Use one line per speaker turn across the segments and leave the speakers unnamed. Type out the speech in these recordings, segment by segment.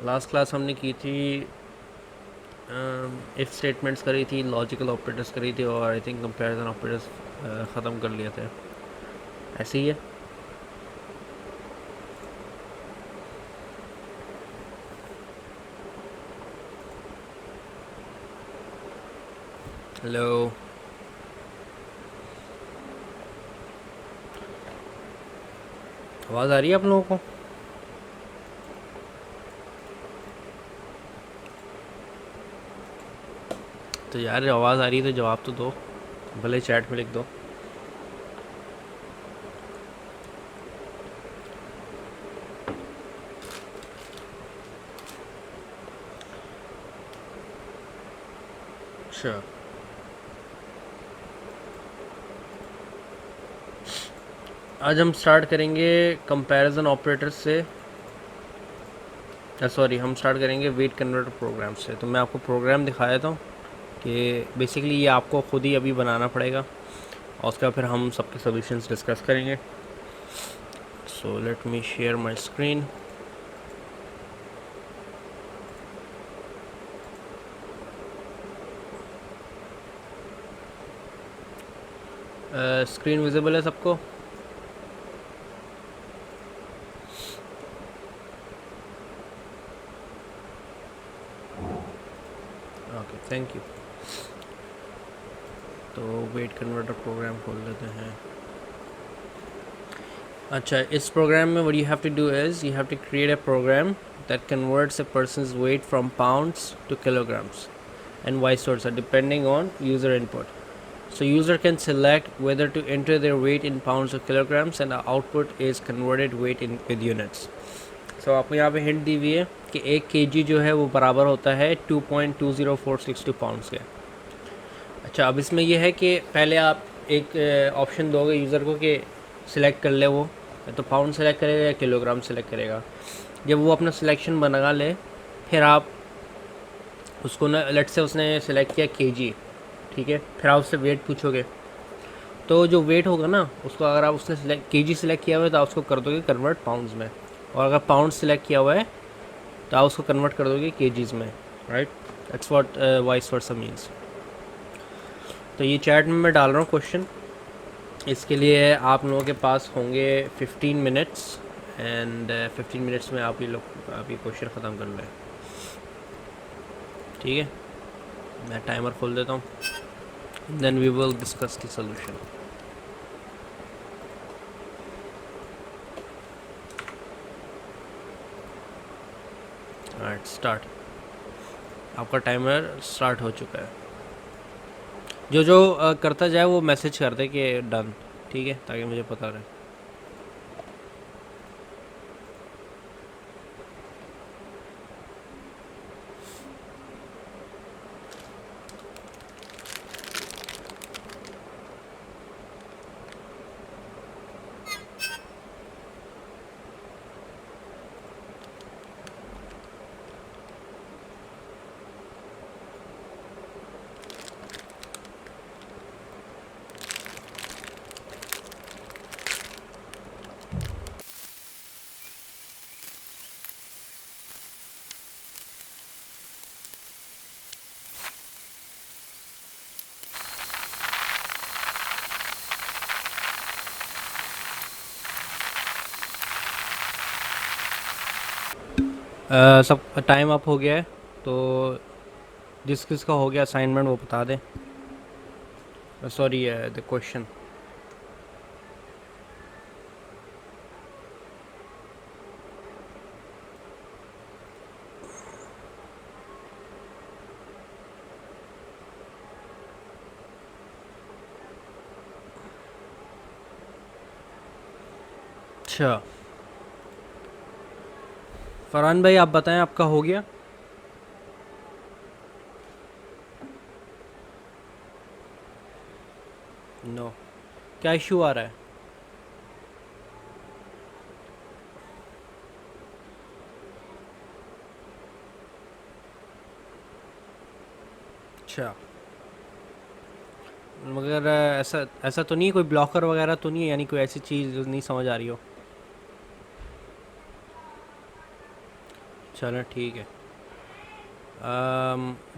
Last class हमने की थी इफ़ स्टेटमेंट्स करी थी, लॉजिकल ऑपरेटर्स करी थी और आई थिंक कंपैरिजन ऑपरेटर्स ख़त्म कर लिए थे। ऐसे ही है। हेलो, आवाज़ आ रही है आप लोगों को? तो यार आवाज़ आ रही है तो जवाब तो दो, भले चैट में लिख दो। अच्छा, आज हम स्टार्ट करेंगे कंपैरिजन ऑपरेटर्स से। सॉरी, हम स्टार्ट करेंगे वेट कन्वर्टर प्रोग्राम से। तो मैं आपको प्रोग्राम दिखा देता हूँ कि बेसिकली ये आपको खुद ही अभी बनाना पड़ेगा और उसके बाद फिर हम सबके सोल्यूशंस डिस्कस करेंगे। So let me share my screen. Screen visible है सबको? Okay, thank you. तो वेट कन्वर्टर प्रोग्राम खोल लेते हैं। अच्छा, इस प्रोग्राम में what you have to do is you have to create a program that converts a person's weight from pounds to kilograms and vice versa depending on user input. So user can select whether to enter their weight in pounds or kilograms and the output is converted weight in with units. So आपको यहाँ पे hint दी हुई है कि 1 kg जो है वो बराबर होता है 2.20462 पाउंड्स के। अच्छा, अब इसमें यह है कि पहले आप एक ऑप्शन दोगे यूज़र को कि सिलेक्ट कर ले वो, या तो पाउंड सेलेक्ट करेगा या किलोग्राम सेलेक्ट करेगा। जब वो अपना सिलेक्शन बना ले, फिर आप उसको ना, लेट से उसने सेलेक्ट किया केजी, ठीक है, फिर आप उससे वेट पूछोगे। तो जो वेट होगा ना उसको, अगर आप उसने केजी सेलेक्ट किया हुआ है तो आप उसको कर दोगे कन्वर्ट पाउंड्स में, और अगर पाउंड सेलेक्ट किया हुआ है तो आप उसको कन्वर्ट कर दोगे केजीज़ में। Right, that's what vice versa means. तो ये चैट में मैं डाल रहा हूँ क्वेश्चन। इसके लिए आप लोगों के पास होंगे 15 मिनट्स एंड 15 मिनट्स में आप ये क्वेश्चन ख़त्म कर लें। ठीक है, मैं टाइमर खोल देता हूँ, then we will discuss the solution. Right, start. आपका टाइमर स्टार्ट हो चुका है। जो जो करता जाए वो मैसेज कर दे कि डन, ठीक है, ताकि मुझे पता रहे। सब टाइम अप हो गया है, तो जिस किसका हो गया असाइनमेंट वो बता दें। Sorry, the question. अच्छा, फरहान भाई आप बताएं, आपका हो गया? नो, क्या इशू आ रहा है? अच्छा, मगर ऐसा ऐसा तो नहीं है, कोई ब्लॉकर वगैरह तो नहीं है, यानी कोई ऐसी चीज़ जो नहीं समझ आ रही हो? चलो ठीक है।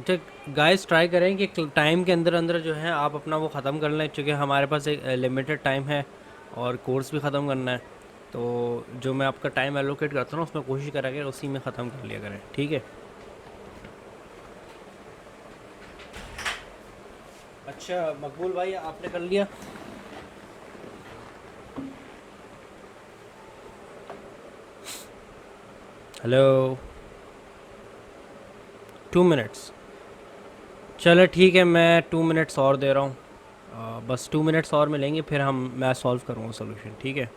तो गाइस ट्राई करें कि टाइम के अंदर अंदर जो है आप अपना वो ख़त्म कर लें, क्योंकि हमारे पास एक लिमिटेड टाइम है और कोर्स भी ख़त्म करना है। तो जो मैं आपका टाइम एलोकेट करता हूँ उसमें कोशिश करा करें उसी में ख़त्म कर लिया करें, ठीक है। अच्छा मकबूल भाई, आपने कर लिया? हेलो। 2 मिनट्स। चलो ठीक है, मैं 2 मिनट्स और दे रहा हूँ। बस 2 मिनट्स और मिलेंगे, फिर मैं सॉल्व करूँगा सोल्यूशन, ठीक है।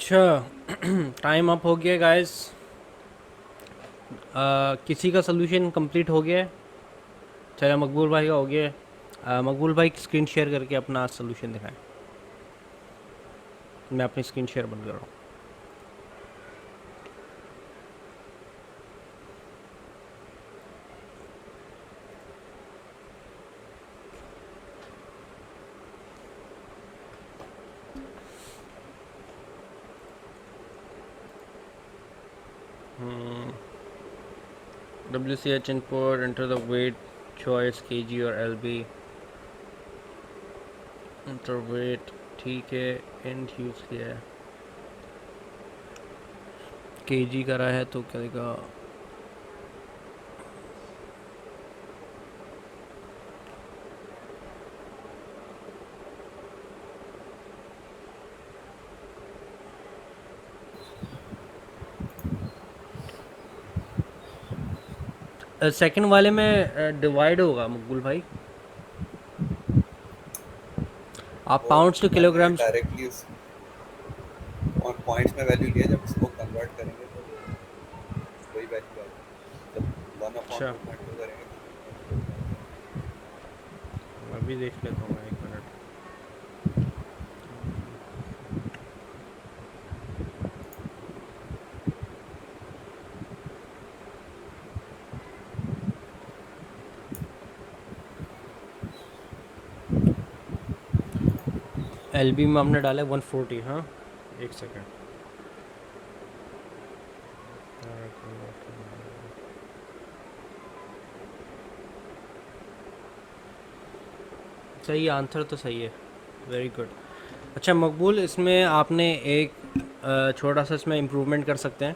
अच्छा टाइम अप हो गया गाइस। किसी का सोल्यूशन कंप्लीट हो गया है? चलो मकबूल भाई का हो गया है। मकबूल भाई स्क्रीन शेयर करके अपना सोल्यूशन दिखाएं। मैं अपनी स्क्रीन शेयर बंद कर रहा हूँ। WCH input, enter the weight choice kg और LB, enter weight, ठीक है। इंट यूज़ किया है, kg करा है तो क्या देगा? सेकंड वाले में डिवाइड होगा मकबूल भाई। आप
वो
पाउंड्स टू
मैंने
किलोग्राम्स।
डायरेक्टली उस और पॉइंट्स में वैल्यू लिया, जब इसको कन्वर्ट करेंगे तो वही वैल्यू आएगी। जब वन अपॉन
अच्छा
टू पॉइंट टू करेंगे तो 2.2 आ जाएगा।
मैं भी देख लेता हूँ, एक मिनट। LB में हमने डाला 140। हाँ एक सेकेंड। सही आंसर तो सही है, वेरी गुड। अच्छा मकबूल, इसमें आपने एक छोटा सा इसमें इम्प्रूवमेंट कर सकते हैं।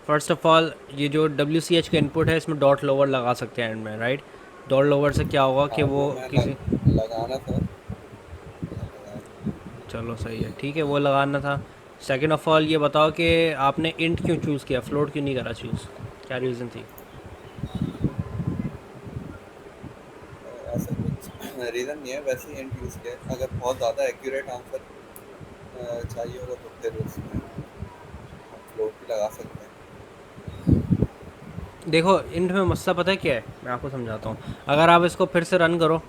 फर्स्ट ऑफ ऑल, ये जो डब्ल्यू सी एच का इनपुट है इसमें डॉट लोअर लगा सकते हैं एंड में, राइट। डॉट लोअर से क्या होगा कि
हाँ
वो
वो मैं
किसी,
लगाना था, लगाया नहीं।
चलो सही है, ठीक है, वो लगाना था। सेकंड ऑफ ऑल ये बताओ कि आपने इंट क्यों चूज़ किया, फ्लोट क्यों नहीं करा चूज़, क्या रीज़न थी?
ऐसा कुछ रीज़न नहीं है, वैसे ही इंट यूज़ किया है। अगर बहुत ज़्यादा एक्यूरेट आंसर चाहिए होगा तो फिर उसमें हम फ्लोट भी लगा सकते हैं।
देखो इंट में मसला पता है क्या है, मैं आपको समझाता हूँ। अगर आप इसको फिर से रन करो,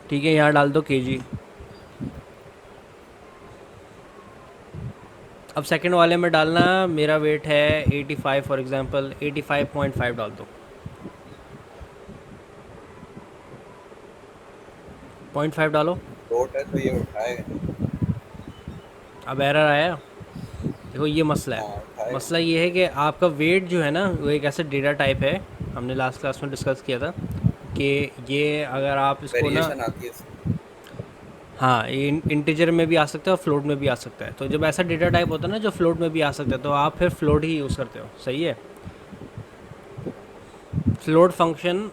ठीक है, यहाँ डाल दो केजी। अब सेकंड वाले में डालना, मेरा वेट है 85 फॉर एग्जांपल, 85.5 डाल दो, 0.5 डालो।
फ्लोट है तो ये उठाएगा नहीं।
अब एरर आया। देखो ये मसला है।
हाँ उठाएगा
मसला
नहीं।
ये है कि आपका वेट जो है ना वो एक ऐसा डेटा टाइप है, हमने लास्ट क्लास में डिस्कस किया था कि ये अगर आप इसको ना,
वेरिएशन आती है इसमें।
हाँ ये इंटीजर में भी आ सकता है और फ्लोट में भी आ सकता है। तो जब ऐसा डेटा टाइप होता है ना जो फ्लोट में भी आ सकता है, तो आप फिर फ्लोट ही यूज़ करते हो, सही है। फ्लोट फंक्शन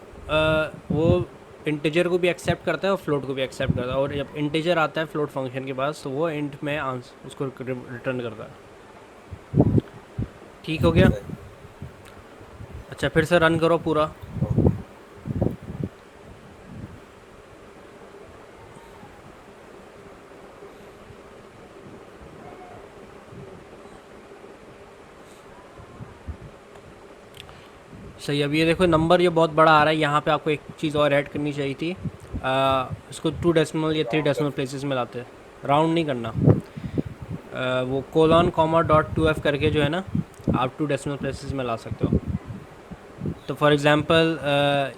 वो इंटीजर को भी एक्सेप्ट करता है और फ्लोट को भी एक्सेप्ट करता है, और जब इंटीजर आता है फ्लोट फंक्शन के पास तो वो इंट में आंसर उसको रिटर्न करता है। ठीक हो गया।
सही।
अच्छा फिर से रन करो पूरा।
ओके।
सही, अब ये देखो नंबर ये बहुत बड़ा आ रहा है, यहाँ पे आपको एक चीज़ और ऐड करनी चाहिए थी। इसको 2 डेसिमल या 3
राउंड कर
डेसिमल
सकते
प्लेसेस में लाते हैं। राउंड नहीं करना। वो कोलन कॉमा डॉट 2f करके जो है ना, आप 2 डेसिमल प्लेसेस में ला सकते हो। तो फॉर एग्ज़ाम्पल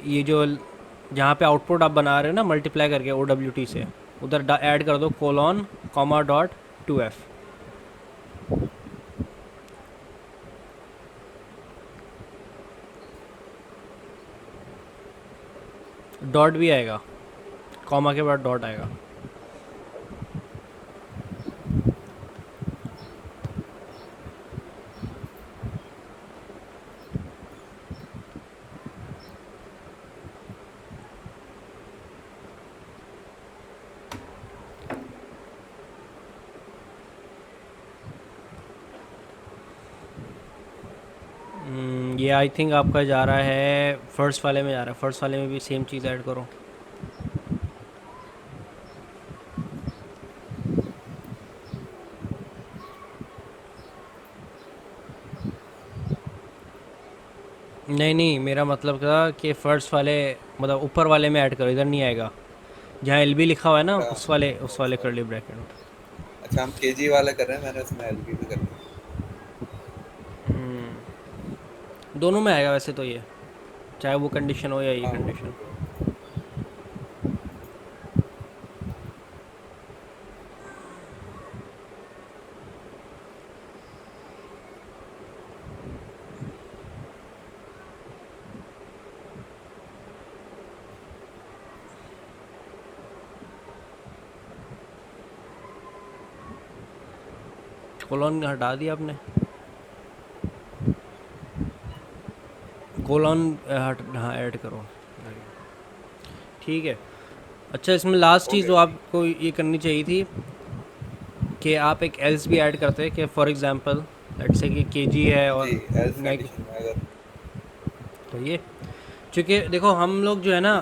ये जो जहाँ पे आउटपुट आप बना रहे हो ना मल्टीप्लाई करके ओ डब्ल्यू टी से, उधर ऐड कर दो colon comma dot 2f। Dot भी आएगा, कॉमा के बाद डॉट आएगा। ये आई थिंक आपका जा रहा है फर्स्ट वाले में, जा रहा है फर्स्ट वाले में भी सेम चीज़ ऐड करो। नहीं नहीं, मेरा मतलब था कि फर्स्ट वाले, मतलब ऊपर वाले में ऐड करो, इधर नहीं आएगा। जहाँ एल बी लिखा हुआ है ना,
अच्छा।
उस
ओ
वाले
सॉरी।
करली ब्रैकेट में।
अच्छा हम केजी वाला कर रहे हैं, मैंने उसमें एलबी में कर दिया।
दोनों में आएगा वैसे तो ये, चाहे वो कंडीशन हो या ये
हाँ वो
कंडीशन।
तो।
कोलन हटा दिया आपने, कोलन हट, हाँ ऐड करो, ठीक है। अच्छा इसमें लास्ट
हो
चीज़
गया
जो
ठीक।
आपको ये करनी चाहिए थी कि आप एक एल्स भी ऐड करते हैं कि फॉर एग्जांपल लेट्स से कि केजी है
जी,
और
एल्स
नेक,
कंडीशन में अगर।
तो ये, क्योंकि देखो हम लोग जो है ना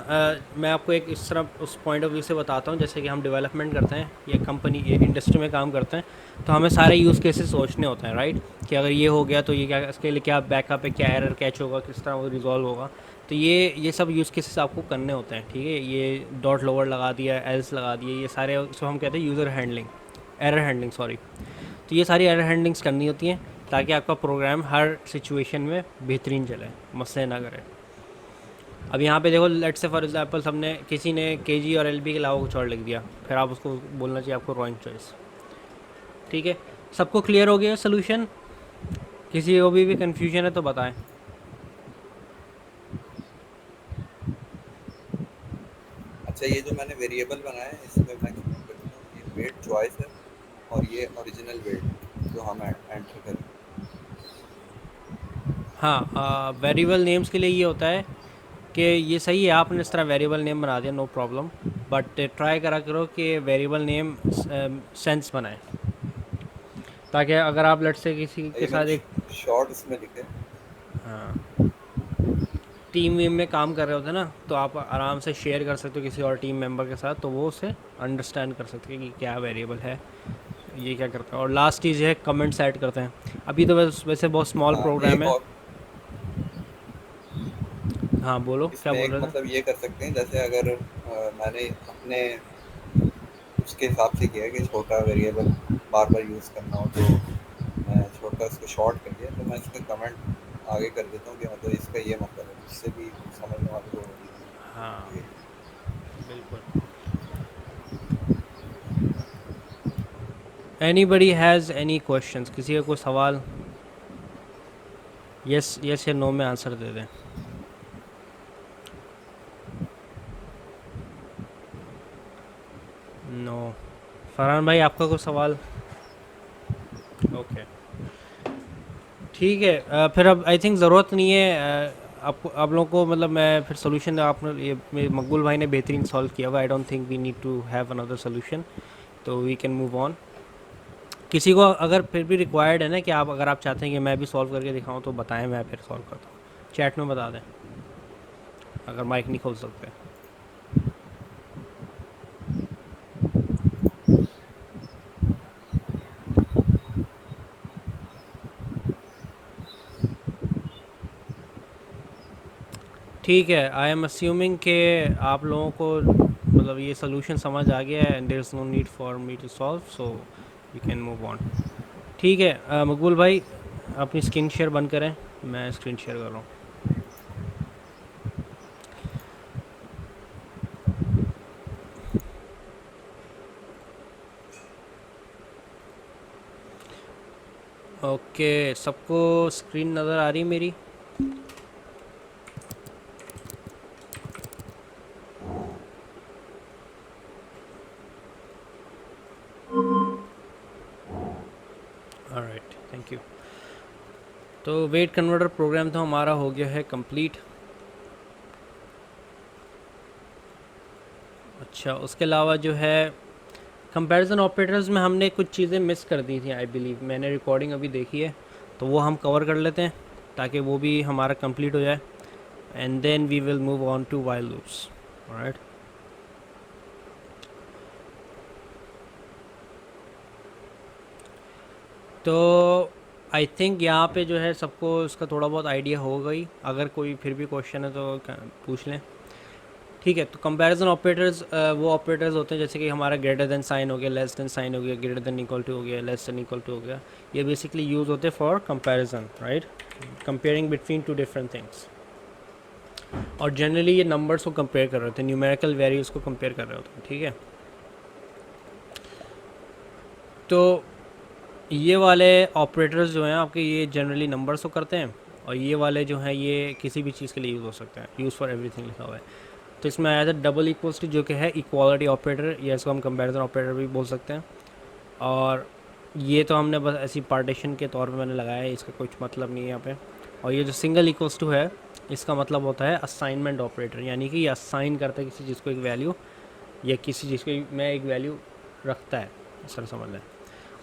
मैं आपको एक इस तरह उस पॉइंट ऑफ व्यू से बताता हूँ, जैसे कि हम डेवलपमेंट करते हैं या कंपनी ये इंडस्ट्री में काम करते हैं, तो हमें सारे यूज़ केसेस सोचने होते हैं, राइट। कि अगर ये हो गया तो ये क्या, इसके लिए क्या बैकअप है, क्या एरर कैच होगा, किस तरह वो रिजॉल्व होगा। तो ये सब यूज़ केसेस आपको करने होते हैं, ठीक है। ये डॉट लोअर लगा दिया, एल्स लगा दिए, ये सारे उसको हम कहते हैं user handling, error handling sorry. तो ये सारी एरर हैंडलिंग्स करनी होती हैं ताकि आपका प्रोग्राम हर सिचुएशन में बेहतरीन चले, मसले ना करे। अब यहाँ पे देखो लेट्स से फॉर एग्जांपल हमने किसी ने केजी और एलबी के अलावा कुछ और लिख दिया, फिर आप उसको बोलना चाहिए आपको रॉन्ग चॉइस, ठीक है। सबको क्लियर हो गया सोल्यूशन? किसी को भी कन्फ्यूजन है तो बताएं।
अच्छा, ये जो मैंने वेरिएबल बनाया है इसमें मैं एक्सप्लेन कर देता हूँ। ये वेट चॉइस है और ये ओरिजिनल वेट जो हम एंटर करें।
हाँ, वेरिएबल नेम्स के लिए ये होता है कि ये सही है, आपने इस तरह वेरिएबल नेम बना दिया, नो प्रॉब्लम, बट ट्राई करा करो कि वेरिएबल नेम सेंस बनाए, ताकि अगर आप लेट से किसी के
ये
साथ
मैंने
एक
शॉर्ट इसमें लिखे।
हाँ टीम वीम में काम कर रहे होते हैं ना, तो आप आराम से शेयर कर सकते हो किसी और टीम मेंबर के साथ, तो वो उसे अंडरस्टैंड कर सकते हैं कि क्या वेरिएबल है, ये क्या करता है। और लास्ट चीज़ है कमेंट सेट करते हैं। अभी तो वैसे बहुत स्मॉल
हाँ,
प्रोग्राम
एक
है।
और
हाँ बोलो, क्या
इसमें
बोल
एक
रहे थे?
मतलब ये कर सकते हैं, जैसे अगर मैंने अपने उसके हिसाब से किया है कि छोटा वेरिएबल बार बार यूज़ करना हो, तो मैं छोटा इसको शॉर्ट कर दिया, तो मैं इसका कमेंट आगे कर देता हूँ कि मतलब इसका ये मतलब है, उससे भी समझने वाले को
हाँ
ये।
बिल्कुल। Anybody has any questions? किसी का कोई सवाल? यस यस या नो में आंसर दे दें। नो। फरहान भाई, आपका कोई सवाल? ओके ठीक है। फिर अब आई थिंक ज़रूरत नहीं है आपको, आप लोगों को, मतलब मैं फिर सोल्यूशन आपने ये मकबूल भाई ने बेहतरीन सॉल्व किया हुआ। I don't think we need to have another solution, तो वी कैन मूव ऑन। किसी को अगर फिर भी रिक्वायर्ड है ना कि आप, अगर आप चाहते हैं कि मैं भी सॉल्व करके दिखाऊं, तो बताएं, मैं फिर सॉल्व करता हूँ। चैट में बता दें अगर माइक नहीं खोल सकते। ठीक है, आई एम अस्यूमिंग कि आप लोगों को मतलब ये सोल्यूशन समझ आ गया है, and there is no need for me to solve, so we can move on. ठीक है, मकबूल भाई अपनी स्क्रीन शेयर बंद करें, मैं स्क्रीन शेयर कर रहा हूँ। ओके, सबको स्क्रीन नज़र आ रही है मेरी? Alright, thank you. तो वेट कन्वर्टर प्रोग्राम तो हमारा हो गया है कंप्लीट। अच्छा, उसके अलावा जो है कंपैरिजन ऑपरेटर्स में हमने कुछ चीज़ें मिस कर दी थी आई बिलीव, मैंने रिकॉर्डिंग अभी देखी है, तो वो हम कवर कर लेते हैं ताकि वो भी हमारा कंप्लीट हो जाए, and then we will move on to while loops. Alright, तो आई थिंक यहाँ पे जो है सबको इसका थोड़ा बहुत आइडिया हो गई। अगर कोई फिर भी क्वेश्चन है तो पूछ लें। ठीक है, तो कंपैरिजन ऑपरेटर्स वो ऑपरेटर्स होते हैं जैसे कि हमारा ग्रेटर देन साइन हो गया, लेस देन साइन हो गया, ग्रेटर देन इक्वल टू हो गया, लेस देन इक्वल टू हो गया। ये बेसिकली यूज़ होते हैं for comparison, right, comparing between two different things. और जनरली ये नंबर्स को कंपेयर कर रहे होते हैं, न्यूमेरिकल वैल्यूज़ को कंपेयर कर रहे होते हैं। ठीक है, तो ये वाले ऑपरेटर्स जो हैं आपके, ये जनरली नंबर्स को करते हैं, और ये वाले जो हैं ये किसी भी चीज़ के लिए यूज़ हो सकते हैं, यूज़ फॉर एवरीथिंग लिखा हुआ है। तो इसमें आया था डबल इक्वल्स टू, जो कि है इक्वालिटी ऑपरेटर, या इसको हम कंपैरिजन ऑपरेटर भी बोल सकते हैं। और ये तो हमने बस ऐसी पार्टीशन के तौर पे मैंने लगाया है, इसका कुछ मतलब नहीं है यहाँ पे। और ये जो सिंगल इक्वल्स टू है, इसका मतलब होता है असाइनमेंट ऑपरेटर, यानी कि ये असाइन करता है किसी चीज़ को एक वैल्यू, या किसी चीज़ को मैं एक वैल्यू रखता है, इस तरह समझ लें।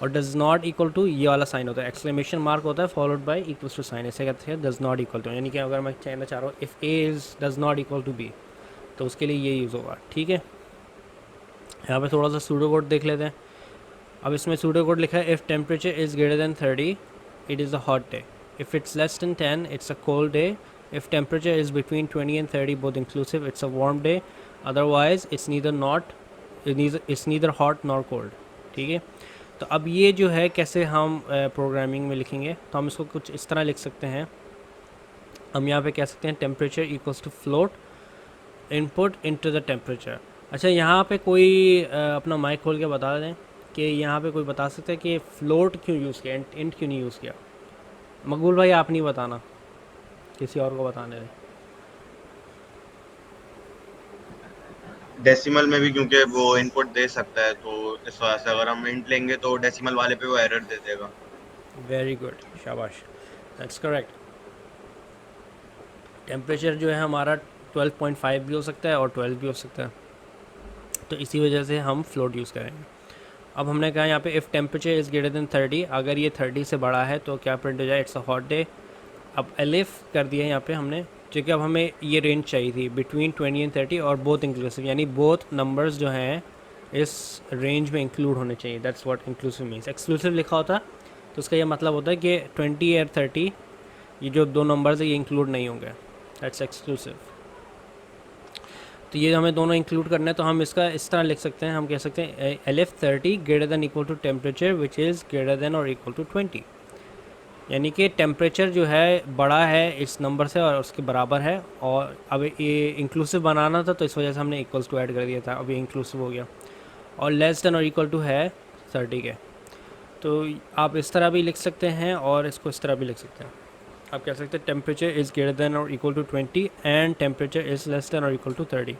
और डज नॉट इक्वल टू, ये वाला साइन होता है, एक्सक्लेमेशन मार्क होता है followed by equals to sign, ऐसे कहते हैं डज नॉट इक्वल टू, यानी कि अगर मैं कहना चाह रहा हूँ if A is does not equal to B, तो उसके लिए ये यूज़ होगा। ठीक है, यहाँ पे थोड़ा सा सूडो कोड देख लेते हैं। अब इसमें सूडो कोड लिखा है, if temperature is greater then 30 it is a hot day, if it's less than 10 it's a cold day, if temperature is between 20 and 30 both inclusive it's a warm day, otherwise it's neither hot nor cold. ठीक है, तो अब ये जो है कैसे हम programming में लिखेंगे, तो हम इसको कुछ इस तरह लिख सकते हैं। हम यहाँ पे कह सकते हैं temperature equals to float input into the temperature. अच्छा, यहाँ पे कोई अपना माइक खोल के बता दें कि यहाँ पे कोई बता सकता है कि फ्लोट क्यों यूज़ किया, इंट क्यों नहीं यूज़ किया? मकबूल भाई आप नहीं बताना, किसी और को बताने दें।
डेसिमल में भी क्योंकि वो इनपुट दे सकता है, तो इस वजह से अगर हम इंट लेंगे तो डेसिमल वाले पे वो एरर दे देगा।
वेरी गुड, शाबाश, दैट्स करेक्ट। टेम्परेचर जो है हमारा 12.5 भी हो सकता है और 12 भी हो सकता है, तो इसी वजह से हम फ्लोट यूज़ करेंगे। अब हमने कहा यहाँ पे if temperature is greater then 30, अगर ये 30 से बड़ा है तो क्या प्रिंट हो जाए, इट्स अ हॉट डे। अब एलिफ कर दिया यहाँ पे हमने, क्योंकि अब हमें ये रेंज चाहिए थी बिटवीन 20 एंड 30 और बोथ इंक्लूसिव, यानी बोथ नंबर्स जो हैं इस रेंज में इंक्लूड होने चाहिए। That's what inclusive means. Exclusive लिखा होता तो उसका ये मतलब होता है कि 20 और 30 ये जो दो नंबर्स है ये इंक्लूड नहीं होंगे, दैट्स एक्सक्लूसिव। तो ये हमें दोनों इंक्लूड करना है, तो हम इसका इस तरह लिख सकते हैं, हम कह सकते हैं elif 30 greater than equal to temperature which is greater than और इक्वल टू 20, यानी कि टेम्परेचर जो है बड़ा है इस नंबर से और उसके बराबर है। और अब ये इंक्लूसिव बनाना था तो इस वजह से हमने इक्वल्स टू ऐड कर दिया था, अब ये इंक्लूसिव हो गया। और लेस देन और इक्वल टू है 30 के, तो आप इस तरह भी लिख सकते हैं और इसको इस तरह भी लिख सकते हैं। आप कह सकते हैं टेम्परेचर इज़ ग्रेटर देन और equal to 20 and temperature is less than और इक्वल टू 30।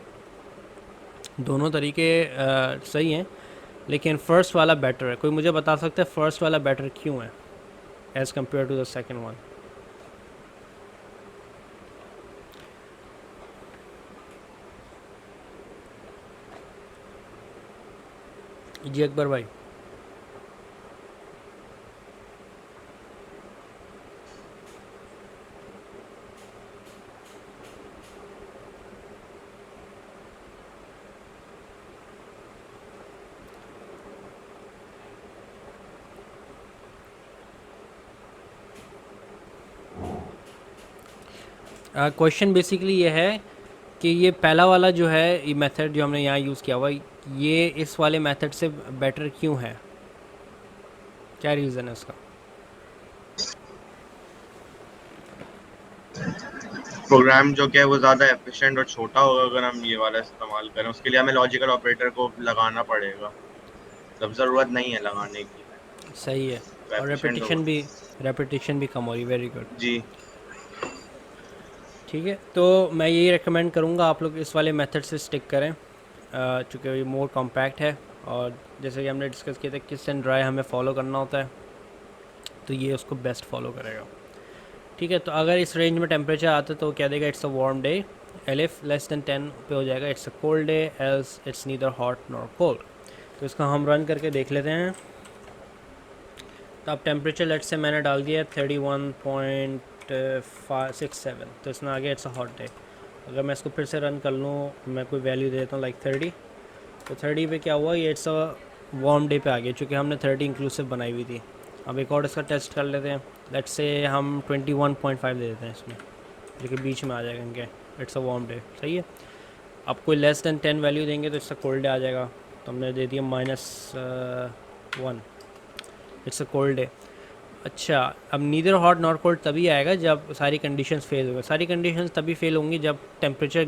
दोनों तरीके सही हैं, लेकिन फ़र्स्ट वाला बेटर है। कोई मुझे बता सकता है फ़र्स्ट वाला बेटर क्यों है as compared to the second one? जी अकबर भाई। क्वेश्चन बेसिकली ये है कि ये पहला वाला जो है ये मेथड जो हमने यहाँ यूज़ किया हुआ ये इस वाले मेथड से बेटर क्यों है, क्या रीज़न है उसका?
प्रोग्राम जो क्या है वो ज़्यादा एफिशिएंट और छोटा होगा अगर हम ये वाला इस्तेमाल करें। उसके लिए हमें लॉजिकल ऑपरेटर को लगाना पड़ेगा, तब ज़रूरत नहीं है लगाने की,
सही है,
तो
और
एफिशिएंट होगा।
रेपिटेशन भी कम हो रही, वेरी गुड।
जी।
ठीक है, तो मैं यही रेकमेंड करूँगा आप लोग इस वाले मेथड से स्टिक करें, चूँकि ये मोर कॉम्पैक्ट है और जैसे कि हमने डिस्कस किया था किस एंड ड्राई हमें फॉलो करना होता है, तो ये उसको बेस्ट फॉलो करेगा। ठीक है, तो अगर इस रेंज में टेम्परेचर आता है तो क्या देगा, it's a warm day. Elif less than 10 पे हो जाएगा, it's a cold day, else it's neither hot nor cold. तो इसका हम रन करके देख लेते हैं। तो अब टेम्परेचर लेट से मैंने डाल दिया 31.67, तो इसमें आ गया इट्स अ हॉट डे। अगर मैं इसको फिर से रन कर लूँ, मैं कोई वैल्यू दे देता हूँ लाइक 30, तो 30 पे क्या हुआ, ये इट्स अ वार्म डे पे आ गया, चूँकि हमने 30 इंक्लूसिव बनाई हुई थी। अब एक और इसका टेस्ट कर लेते हैं, लेट से हम 21.5 दे देते हैं इसमें, जो कि बीच में आ जाएगा इनके, इट्स अ वार्म डे, सही है। अब कोई लेस देन 10 वैल्यू देंगे तो इसका कोल्ड डे आ जाएगा, तो हमने दे दिया -1, इट्स अ कोल्ड डे। अच्छा, अब नीदर हॉट नॉर कोल्ड तभी आएगा जब सारी कंडीशंस फेल होंगे। सारी कंडीशंस तभी फेल होंगी जब टेम्परेचर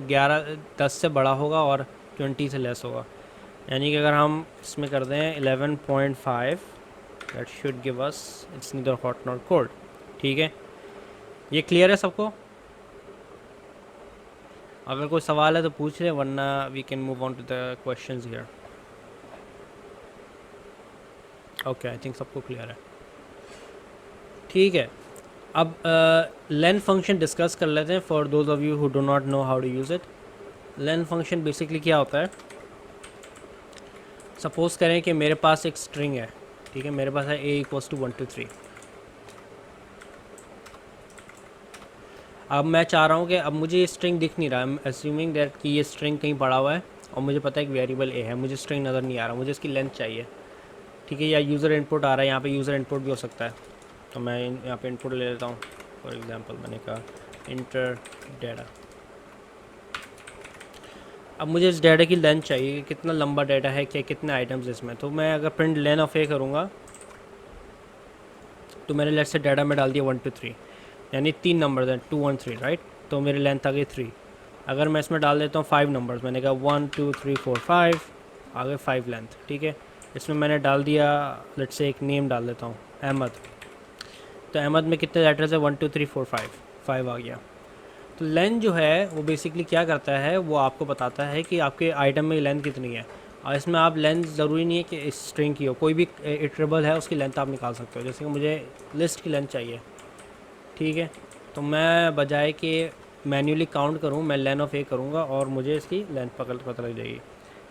10 से बड़ा होगा और 20 से लेस होगा। यानी कि अगर हम इसमें कर दें 11.5, that should give us it's neither hot nor cold. ठीक है, ये क्लियर है सबको? अगर कोई सवाल है तो पूछ ले, वरना we can move on to the questions here. Okay, I think सबको क्लियर है। ठीक है, अब लेन फंक्शन डिस्कस कर लेते हैं for those of you who do not know how to use it. Len function basically क्या होता है, सपोज़ करें कि मेरे पास एक स्ट्रिंग है, ठीक है, मेरे पास है a = 1 2 3। अब मैं चाह रहा हूँ कि अब मुझे ये स्ट्रिंग दिख नहीं रहा, आई एम अज्यूमिंग दैट कि ये स्ट्रिंग कहीं पड़ा हुआ है और मुझे पता है कि वेरिएबल a है, मुझे स्ट्रिंग नज़र नहीं आ रहा, मुझे इसकी लेंथ चाहिए। ठीक है, या यूज़र इनपुट आ रहा है, यहाँ पे यूज़र इनपुट भी हो सकता है, तो मैं यहाँ पे इनपुट ले लेता हूँ। फॉर एग्जांपल मैंने कहा इंटर डाटा। अब मुझे इस डाटा की लेंथ चाहिए कि कितना लंबा डाटा है, क्या कितने आइटम्स इसमें। तो मैं अगर प्रिंट लेन ऑफ ए करूँगा तो मैंने लेट से डाटा में डाल दिया 1 2 3, यानी 3 नंबर हैं 2 1 3, राइट। तो मेरी लेंथ आ गई 3। अगर मैं इसमें डाल देता हूँ 5 नंबर्स, मैंने कहा 1 2 3 4 5, आ गए 5 लेंथ। ठीक है, इसमें मैंने डाल दिया लेट से एक नेम डाल देता हूँ अहमद। तो अहमद में कितने लेटर्स है, 1 2 3 4 5, 5 आ गया। तो लेंथ जो है वो बेसिकली क्या करता है, वो आपको बताता है कि आपके आइटम में लेंथ कितनी है। और इसमें आप लेंथ ज़रूरी नहीं है कि इस स्ट्रिंग की हो, कोई भी इटरेबल है उसकी लेंथ आप निकाल सकते हो। जैसे कि मुझे लिस्ट की लेंथ चाहिए, ठीक है, तो मैं बजाय कि मैन्युअली काउंट करूँ, मैं लेन ऑफ ए करूँगा और मुझे इसकी लेंथ पता लग जाएगी।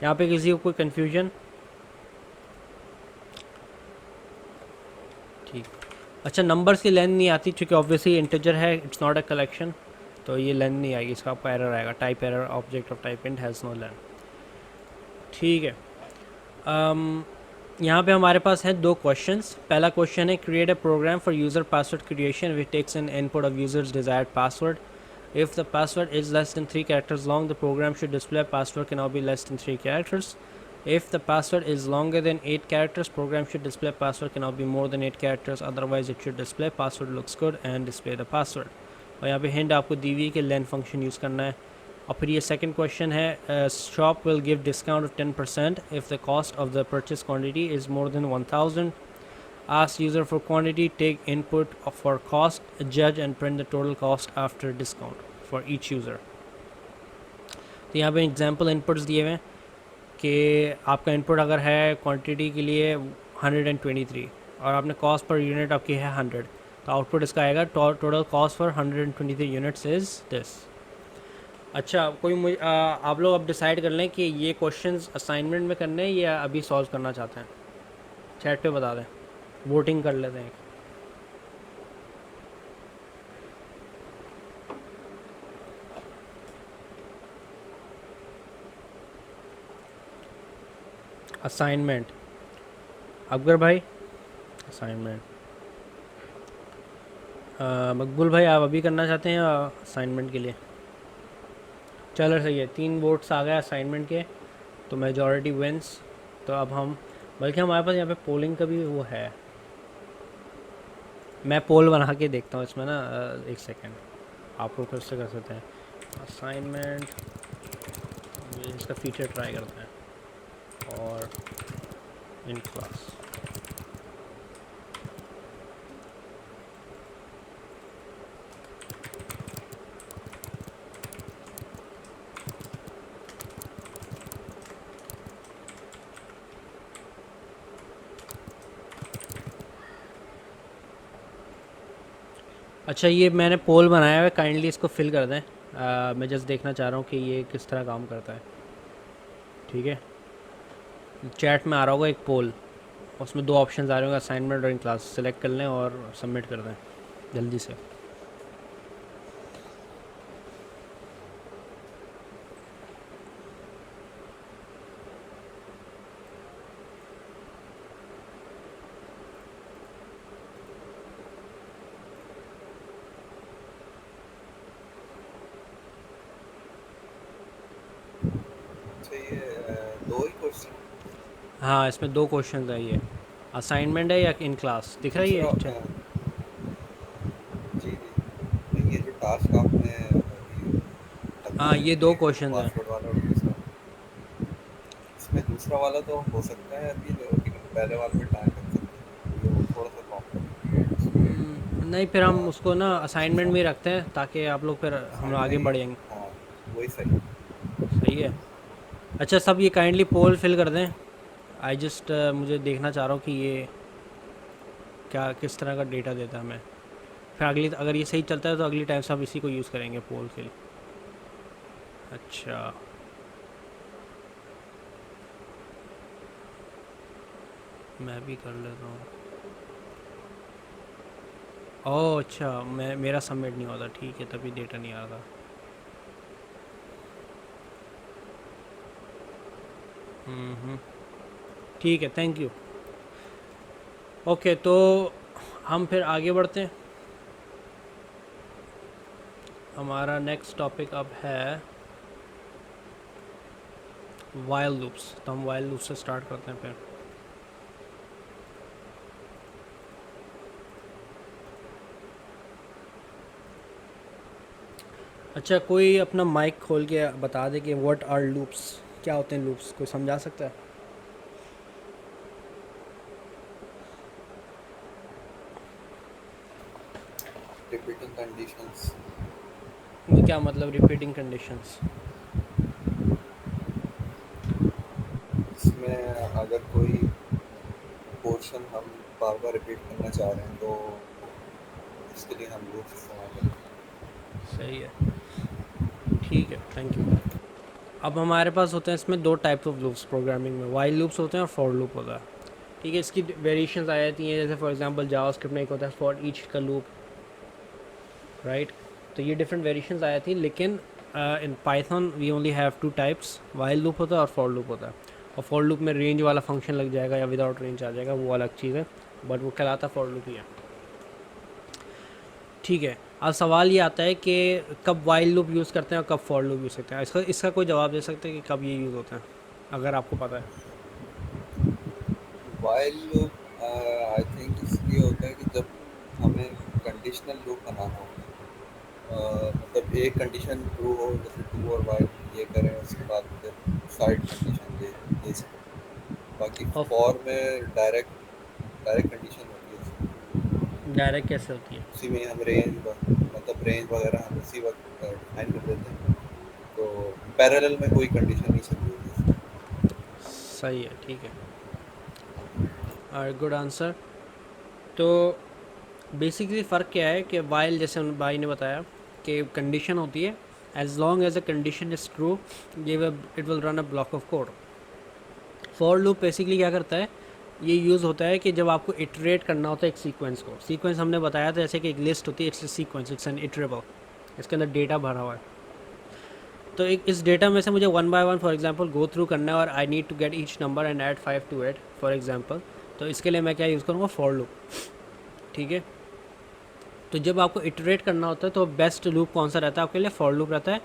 यहाँ पे किसी को कोई कन्फ्यूजन? ठीक। अच्छा, नंबर्स की लेंथ नहीं आती क्योंकि ऑब्वियसली इंटीजर है, इट्स नॉट अ कलेक्शन, तो ये लेंथ नहीं आएगी, इसका आपको एरर आएगा, type error, object of type int has no length. ठीक है। यहाँ पे हमारे पास हैं दो क्वेश्चंस। पहला क्वेश्चन है create a program for user password creation which takes an input of users desired password. If the password is less than 3 characters long, the program should display password cannot be less than 3 characters. If the password is longer than 8 characters, program should display password cannot be more than 8 characters. Otherwise, it should display password looks good and display the password. और यहाँ पे hint आपको दी हुई है कि len function use करना है। और फिर ये सेकंड क्वेश्चन है shop will give discount of 10% if the cost of the purchase quantity is more than 1000. Ask user for quantity, take input for cost, judge and print the total cost after discount for each user. तो यहाँ पे example inputs दिए हुए हैं कि आपका input अगर है क्वांटिटी के लिए 123 और आपने कॉस्ट पर यूनिट आपकी है 100, तो आउटपुट इसका आएगा total cost for 123 units is this. अच्छा, आप लोग अब डिसाइड कर लें कि ये क्वेश्चंस असाइनमेंट में करने हैं या अभी सॉल्व करना चाहते हैं, चैट पे बता दें, वोटिंग कर लेते हैं। असाइनमेंट, अकबर भाई असाइनमेंट, मकबूल भाई आप अभी करना चाहते हैं असाइनमेंट के लिए? चलो सही है, 3 वोट्स आ गए असाइनमेंट के, तो मेजॉरिटी विंस। तो अब हम, बल्कि हमारे पास यहाँ पे पोलिंग का भी वो है, मैं पोल बना के देखता हूँ इसमें ना, एक सेकेंड, आप लोग फिर से कर सकते हैं असाइनमेंट, इसका फीचर ट्राई करते हैं और इन क्लास। अच्छा, ये मैंने पोल बनाया हुआ है, काइंडली इसको फिल कर दें। मैं जस्ट देखना चाह रहा हूँ कि ये किस तरह काम करता है। ठीक है, चैट में आ रहा होगा एक पोल, उसमें 2 ऑप्शंस आ रहे होंगे, असाइनमेंट और इन क्लास। सेलेक्ट कर लें और सबमिट कर दें जल्दी से।
अच्छा, ये 2 ही क्वेश्चन?
हाँ, इसमें 2 क्वेश्चन है, ये असाइनमेंट है या इन क्लास, दिख रहा है ये?
दूसरा जी, जी। नहीं, ये जो टास्क आपने अभी
हाँ,
बताया
ये
है
2
कि
क्वेश्चन हैं।
पासवर्ड वाला और दूसरा, इसमें दूसरा वाला तो हो सकता है अभी, लेकिन पहले वाले में टाइम लग सकता है, तो वो थोड़ा-सा कॉम्प्लिकेटेड है।
नहीं, फिर हम
और
उसको ना
चीज़
असाइनमेंट में ही रखते हैं ताकि आप लोग फिर हम
असाइनमेंट
आगे
ही,
बढ़ेंगे।
हाँ, वही सही है।
सही है। अच्छा, सब ये काइंडली पोल फिल कर दें। आई जस्ट मुझे देखना चाह रहा हूँ कि ये क्या किस तरह का डेटा देता है हमें। फिर अगली, अगर ये सही चलता है तो अगली टाइम से हम इसी को यूज़ करेंगे, पोल फिल। अच्छा, मैं भी कर लेता हूँ। ओह अच्छा, मैं, मेरा सबमिट नहीं होता, ठीक है, तभी डेटा नहीं आ रहा। ठीक है, थैंक यू। ओके, तो हम फिर आगे बढ़ते हैं। हमारा नेक्स्ट टॉपिक अब है वाइल लूप्स, तो हम वाइल लूप से स्टार्ट करते हैं फिर। अच्छा, कोई अपना माइक खोल के बता दे कि व्हाट आर लूप्स, क्या होते हैं लूप्स, कोई समझा सकता है?
Repeating conditions.
वो क्या मतलब रिपीटिंग कंडीशंस?
इसमें अगर कोई पोर्शन हम बार बार रिपीट करना चाह रहे हैं तो इसके लिए हम लूप्स इस्तेमाल करेंगे।
सही है, ठीक है, थैंक यू। अब हमारे पास होते हैं इसमें दो टाइप ऑफ लूप्स प्रोग्रामिंग में, वाइल लूप्स होते हैं और फॉर लूप होता है। ठीक है, इसकी वेरिएशंस आ जाती हैं, जैसे फॉर एग्जांपल जावास्क्रिप्ट में एक होता है फॉर ईच का लूप, राइट। तो ये डिफरेंट वेरिएशंस आ जाती हैं, लेकिन in Python we only have two types, while loop होता है और फॉर लूप होता है। और फॉर लूप में रेंज वाला फंक्शन लग जाएगा या विदाउट रेंज आ जाएगा, वो अलग चीज़ है, बट वो कहलाता फॉर लूप ही है। ठीक है, अब सवाल ये आता है कि कब वाइल लूप यूज़ करते हैं और कब फॉर लूप यूज़ करते हैं। इसका कोई जवाब दे सकते हैं कि कब ये यूज़ होता है, अगर आपको पता है?
वाइल लूप आई थिंक इसलिए होता है कि जब हमें कंडीशनल लूप बनाना हो, मतलब एक कंडीशन ट्रू हो, जैसे ट्रू और वाइल ये करें, उसके बाद फिर साइड कंडीशन ये सब। बाकी
और
फॉर में डायरेक्ट डायरेक्ट कंडीशन होती है,
डायरेक्ट कैसे होती है?
उसी में हम मतलब रेंज वगैरह हम उसी वक्त डिफाइन कर देते हैं, तो पैरेलल में कोई कंडीशन नहीं चल रही होती।
सही है, ठीक है, और गुड आंसर। तो बेसिकली फ़र्क क्या है कि वाइल, जैसे भाई ने बताया कि कंडीशन होती है, as long as a condition is true it will run a block of code. For loop basically क्या करता है, ये यूज़ होता है कि जब आपको इटरेट करना होता है एक सीक्वेंस को। सीक्वेंस हमने बताया था जैसे कि एक लिस्ट होती है, it's sequence, it's an iterable, इसके अंदर डेटा भरा हुआ है। तो एक इस डेटा में से मुझे one by one for example go through करना है, और I need to get each number and add 5 to it for example. तो इसके लिए मैं क्या यूज़ करूँगा, फॉर लूप। ठीक है, तो जब आपको इटरेट करना होता है तो बेस्ट लूप कौन सा रहता है आपके लिए, फॉर लूप रहता है।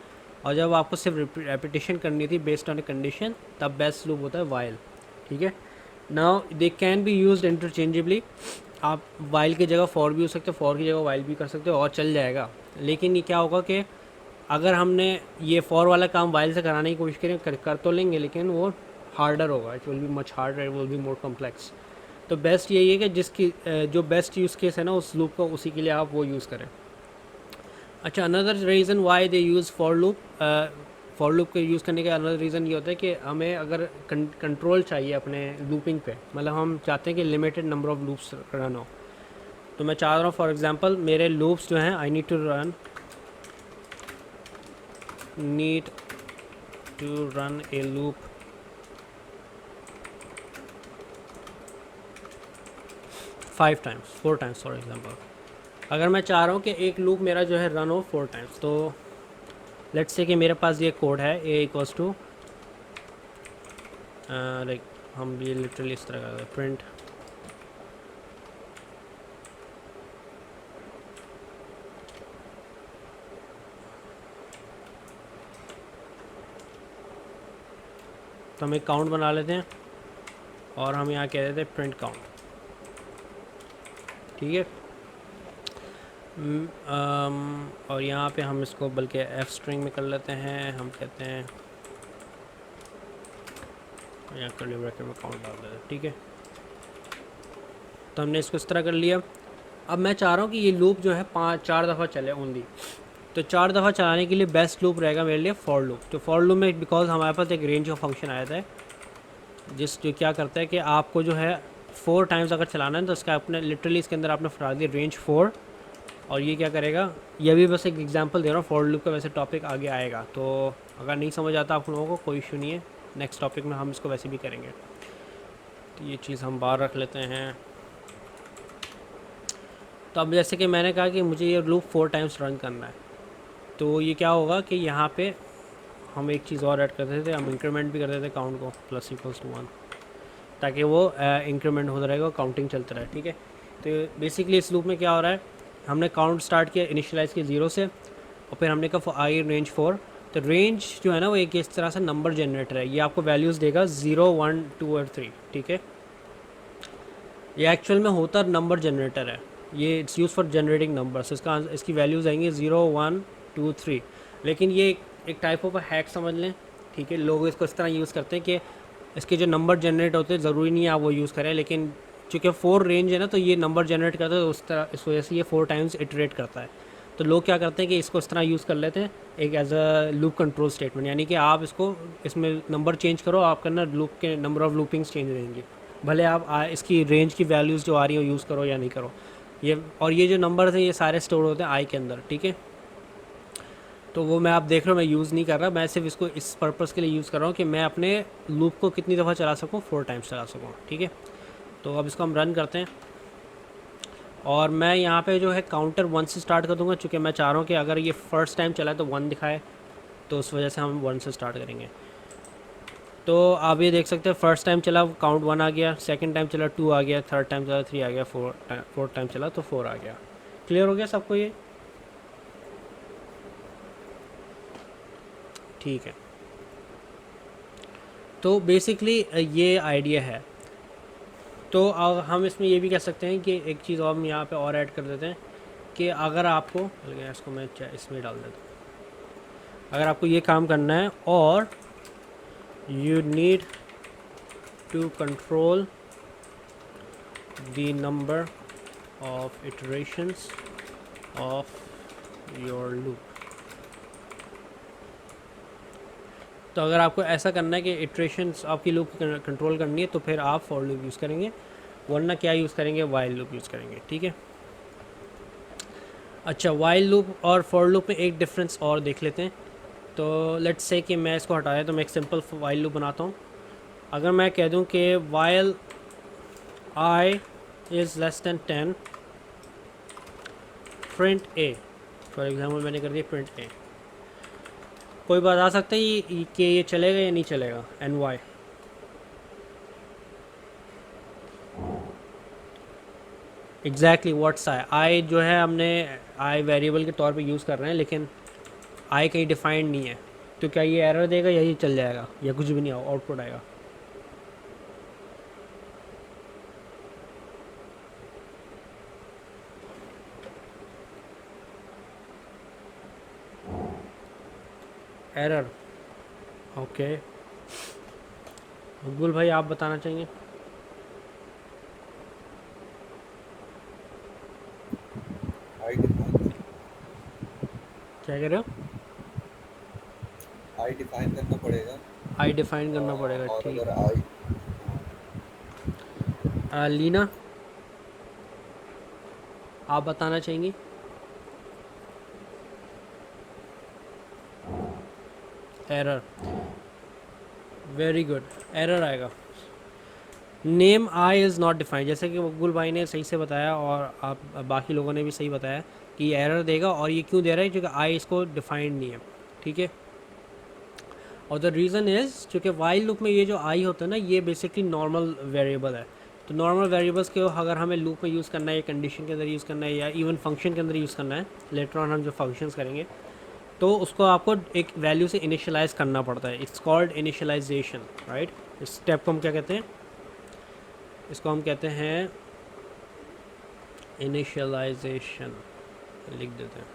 और जब आपको सिर्फ रेपिटेशन करनी थी बेस्ड ऑन ए कंडीशन, तब बेस्ट लूप होता है वाइल। ठीक है, now they can be used interchangeably. आप वाइल की जगह फॉर भी हो सकते हो, फॉर की जगह वाइल भी कर सकते हो, और चल जाएगा। लेकिन ये क्या होगा कि अगर हमने ये फॉर वाला काम वाइल से कराने की कोशिश करें, कर तो लेंगे, लेकिन वो हार्डर होगा, it will be much harder, it will be more complex. तो बेस्ट यही है कि जिसकी जो बेस्ट यूज़ केस है ना उस लूप को, उसी के लिए आप वो यूज़ करें। अच्छा, another reason why they use for loop के यूज़ करने का अनदर रीज़न ये होता है कि हमें अगर कंट्रोल चाहिए अपने लूपिंग पे, मतलब हम चाहते हैं कि limited number of loops run हो। तो मैं चाह रहा हूँ फॉर एग्जांपल मेरे लूप्स जो हैं, I need to run a loop 5 times 4 times for example. अगर मैं चाह रहा हूँ कि एक लूप मेरा जो है रन हो 4 टाइम्स, तो लेट्स से कि मेरे पास ये कोड है ए इक्वल्स टू, लाइक हम ये लिटरली इस तरह का प्रिंट तो हम एक काउंट बना लेते हैं और हम यहाँ कह देते हैं प्रिंट काउंट। ठीक है, और यहाँ पे हम इसको बल्कि एफ स्ट्रिंग में कर लेते हैं, हम कहते हैं यहाँ कर्ली ब्रैकेट में काउंट डाल देते हैं। ठीक है, तो हमने इसको इस तरह कर लिया। अब मैं चाह रहा हूँ कि ये लूप जो है 4 दफ़ा चले ओनली। तो 4 दफ़ा चलाने के लिए बेस्ट लूप रहेगा मेरे लिए फॉर लूप। तो फॉर लूप में बिकॉज हमारे पास एक रेंज का फंक्शन आया था, जो क्या करता है कि आपको जो है 4 टाइम्स अगर चलाना है तो इसका आपने लिटरली इसके अंदर आपने फरा दिया रेंज 4। और ये क्या करेगा, ये भी बस एक एग्जांपल दे रहा हूँ, फॉर लूप का वैसे टॉपिक आगे आएगा, तो अगर नहीं समझ आता आप लोगों को कोई इशू नहीं है, नेक्स्ट टॉपिक में हम इसको वैसे भी करेंगे। तो ये चीज़ हम बाहर रख लेते हैं। तो अब जैसे कि मैंने कहा कि मुझे ये लूप 4 टाइम्स रन करना है, तो ये क्या होगा कि यहाँ पे हम एक चीज़ और ऐड करते थे, हम इंक्रीमेंट भी करते थे काउंट को प्लस इक्वल्स टू 1, ताकि वो इंक्रीमेंट होता रहेगा, काउंटिंग चलता रहे। ठीक है, तो बेसिकली इस लूप में क्या हो रहा है, हमने काउंट स्टार्ट किया इनिशियलाइज़ किया 0 से, और फिर हमने कहा आई रेंज 4। तो रेंज जो है ना वो एक इस तरह से नंबर जनरेटर है, ये आपको वैल्यूज़ देगा 0 1 2 और 3। ठीक है, ये एक्चुअल में होता नंबर जनरेटर है, ये it's use for generating numbers. इसकी वैल्यूज़ आएंगी 0 1 2 3। लेकिन ये एक टाइप ऑफ हैक समझ लें। ठीक है, लोग इसको इस तरह यूज़ करते हैं कि इसके जो नंबर जनरेट होते हैं ज़रूरी नहीं है आप वो यूज़ करें, लेकिन चूँकि 4 रेंज है ना तो ये नंबर जनरेट करता है, तो उस तरह इस वजह से ये 4 टाइम्स इटरेट करता है।
तो लोग क्या करते हैं कि इसको इस तरह यूज़ कर लेते हैं एक as a loop control statement, यानी कि आप इसको इसमें नंबर चेंज करो, आपका ना लूप के नंबर ऑफ़ लूपिंग्स चेंज रहेंगे, भले आप इसकी रेंज की वैल्यूज़ जो आ रही हो यूज़ करो या नहीं करो। ये जो नंबर हैं ये सारे स्टोर होते हैं आई के अंदर, ठीक है। तो वो मैं आप देख रहे हो मैं यूज़ नहीं कर रहा, मैं सिर्फ इसको इस पर्पज़ के लिए यूज़ कर रहा हूँ कि मैं अपने लूप को कितनी दफ़ा चला सकूँ, 4 टाइम्स चला सकूँ, ठीक है। तो अब इसको हम रन करते हैं और मैं यहाँ पे जो है काउंटर 1 से स्टार्ट कर दूँगा, चूँकि मैं चाह रहा हूँ कि अगर ये फ़र्स्ट टाइम चला है तो 1 दिखाए, तो उस वजह से हम 1 से स्टार्ट करेंगे। तो आप ये देख सकते हैं फ़र्स्ट टाइम चला काउंट 1 आ गया, सेकंड टाइम चला 2 आ गया, थर्ड टाइम चला 3 आ गया, फोर्थ टाइम चला तो 4 आ गया। क्लियर हो गया सबको ये? ठीक है। तो बेसिकली ये आइडिया है। तो हम इसमें ये भी कह सकते हैं कि एक चीज़ और हम यहाँ पे और ऐड कर देते हैं कि अगर आपको, इसको मैं इसमें डाल देता हूँ, अगर आपको ये काम करना है और you need to control the number of iterations of your loop। तो अगर आपको ऐसा करना है कि इटरेशंस आपकी लूप कंट्रोल करनी है तो फिर आप फॉर लूप यूज़ करेंगे, वरना क्या यूज़ करेंगे, वाइल लूप यूज़ करेंगे, ठीक है। अच्छा, वाइल लूप और फॉर लूप में एक डिफरेंस और देख लेते हैं। तो लेट्स से कि मैं इसको हटाया तो मैं एक सिंपल वाइल लूप बनाता हूँ। अगर मैं कह दूँ कि while I is less than 10 print A, for example मैंने कर दिया प्रिंट A, कोई बता सकता है कि ये चलेगा या नहीं चलेगा, एंड वाई? एग्जैक्टली व्हाट्स आई जो है हमने आई वेरिएबल के तौर पे यूज़ कर रहे हैं, लेकिन आई कहीं डिफाइंड नहीं है, तो क्या ये एरर देगा या ये चल जाएगा या कुछ भी नहीं आउटपुट आएगा? Error, okay. अब्दुल भाई आप बताना चाहेंगे?
आई डिफाइन
क्या कह रहे हो?
आई डिफाइन करना पड़ेगा।
आई डिफाइन करना पड़ेगा,
और
ठीक।
अगर आई
लीना आप बताना चाहेंगी? एरर, वेरी गुड, एरर आएगा। Name I is not defined, जैसे कि मकबूल भाई ने सही से बताया और आप बाकी लोगों ने भी सही बताया कि ये एरर देगा, और ये क्यों दे रहा है, क्योंकि आई इसको डिफाइंड नहीं है, ठीक है। और द रीज़न इज़ क्योंकि वाइल लूप में ये जो आई होता है ना, ये बेसिकली नॉर्मल वेरिएबल है। तो नॉर्मल वेरिएबल्स के अगर हमें लूप में यूज़ करना है या कंडीशन के अंदर यूज़ करना है या इवन फंक्शन के अंदर यूज़ करना है, लेटर ऑन हम जो फंक्शंस करेंगे तो उसको आपको एक वैल्यू से इनिशियलाइज़ करना पड़ता है। It's called initialization, right. इस स्टेप को हम क्या कहते हैं? इसको हम कहते हैं इनिशियलाइजेशन, लिख देते हैं।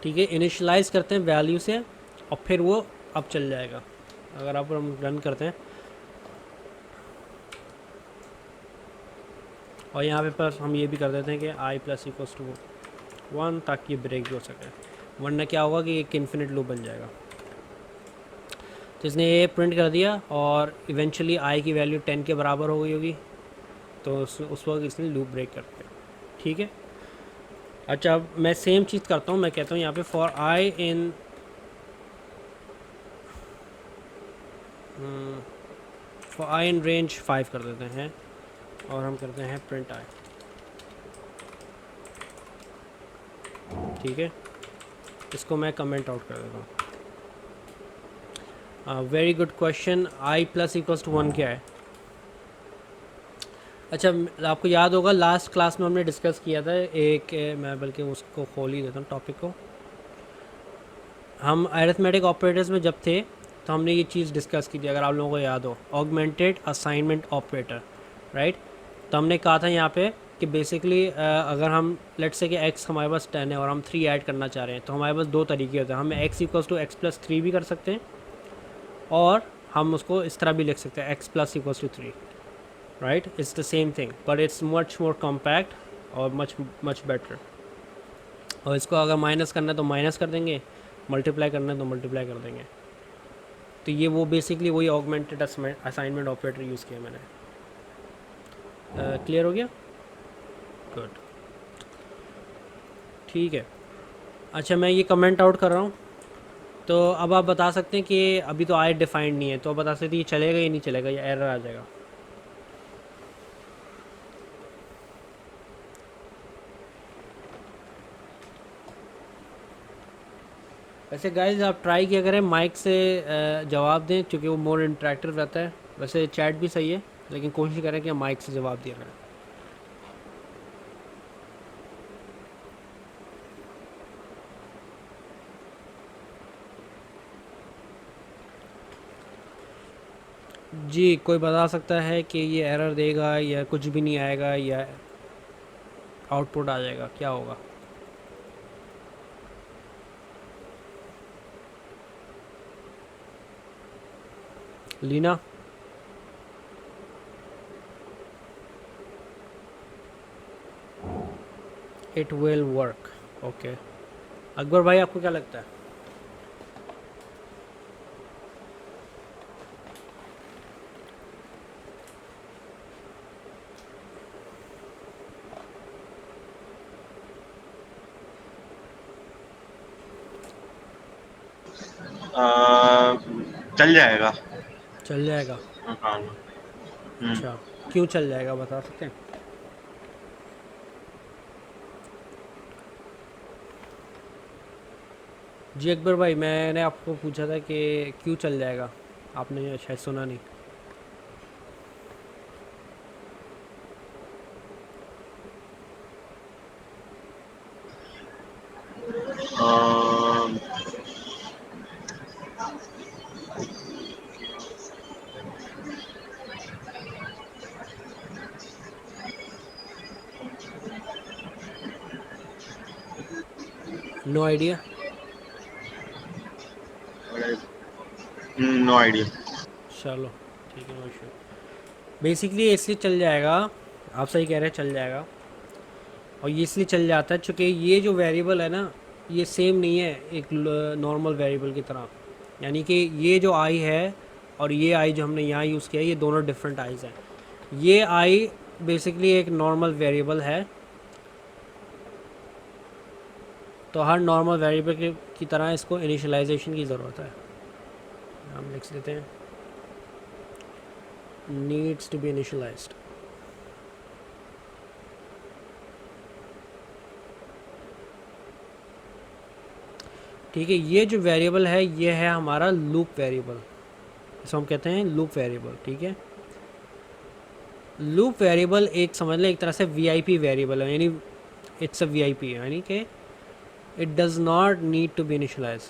ठीक है, इनिशियलाइज़ करते हैं वैल्यू से और फिर वो अब चल जाएगा। अगर आप हम रन करते हैं और यहाँ पे प्लस हम ये भी कर देते हैं कि आई प्लस इक्वल्स टू 1, ताकि ये ब्रेक भी हो सके, वरना क्या होगा कि एक इन्फिनिट लूप बन जाएगा। तो इसने ये प्रिंट कर दिया और इवेंचुअली आई की वैल्यू 10 के बराबर हो गई होगी, तो उस वक्त इसने लूप ब्रेक कर दिया, ठीक है। अच्छा, अब मैं सेम चीज़ करता हूँ, मैं कहता हूँ यहाँ पे फॉर आई इन रेंज 5 कर देते हैं और हम करते हैं प्रिंट आई, ठीक है। इसको मैं कमेंट आउट कर देता हूँ। Very good question, i plus equals to 1 क्या है? अच्छा, आपको याद होगा लास्ट क्लास में हमने डिस्कस किया था एक, मैं बल्कि उसको खोल ही देता हूँ टॉपिक को। हम अरिथमेटिक ऑपरेटर्स में जब थे तो हमने ये चीज़ डिस्कस की थी, अगर आप लोगों को याद हो, ऑगमेंटेड असाइनमेंट ऑपरेटर, राइट। तो हमने कहा था यहाँ पे कि बेसिकली अगर हम लेट्स से कि x हमारे पास 10 है और हम 3 ऐड करना चाह रहे हैं, तो हमारे पास दो तरीके होते हैं। हम x equals to x plus 3 भी कर सकते हैं और हम उसको इस तरह भी लिख सकते हैं x plus equals to 3, right, it's the same thing but it's much more compact और मच मच बेटर। और इसको अगर माइनस करना है तो माइनस कर देंगे, मल्टीप्लाई करना है तो मल्टीप्लाई कर देंगे। तो ये वो बेसिकली वही ऑगमेंटेड असाइनमेंट ऑपरेटर यूज़ किया मैंने। क्लियर हो गया? गुड, ठीक है। अच्छा, मैं ये कमेंट आउट कर रहा हूँ, तो अब आप बता सकते हैं कि अभी तो आई डिफाइंड नहीं है, तो आप बता सकते हैं ये चलेगा या नहीं चलेगा, या एरर आ जाएगा। वैसे गाइज आप ट्राई किया करें माइक से जवाब दें, क्योंकि वो मोर इंटरेक्टिव रहता है। वैसे चैट भी सही है, लेकिन कोशिश करें कि माइक से जवाब दिया करें। जी, कोई बता सकता है कि ये एरर देगा या कुछ भी नहीं आएगा या आउटपुट आ जाएगा, क्या होगा? Leena, it will work, okay. Akbar भाई, आपको क्या लगता है?
चल जाएगा।
चल जाएगा?
हाँ।
अच्छा, क्यों चल जाएगा बता सकते हैं? जी अकबर भाई, मैंने आपको पूछा था कि क्यों चल जाएगा, आपने शायद सुना नहीं। No idea?
No idea.
चलो ठीक है, नो इशू। बेसिकली इसलिए चल जाएगा, आप सही कह रहे हैं, चल जाएगा। और ये इसलिए चल जाता है चूँकि ये जो वेरिएबल है ना, ये सेम नहीं है एक नॉर्मल वेरिएबल की तरह। यानी कि ये जो आई है और ये आई जो हमने यहाँ यूज़ किया है, ये दोनों डिफरेंट आईज़ हैं। ये आई बेसिकली एक नॉर्मल वेरिएबल है, तो हर नॉर्मल वेरिएबल की तरह इसको इनिशियलाइजेशन की ज़रूरत है। हम लिख देते हैं नीड्स टू बी इनिशियलाइज्ड। ठीक है, ये जो वेरिएबल है ये है हमारा लूप वेरिएबल, इसको हम कहते हैं लूप वेरिएबल। ठीक है, लूप वेरिएबल एक समझ लें एक तरह से वीआईपी वेरिएबल है, यानी इट्स अ वीआईपी, यानी कि it does not need to be initialise.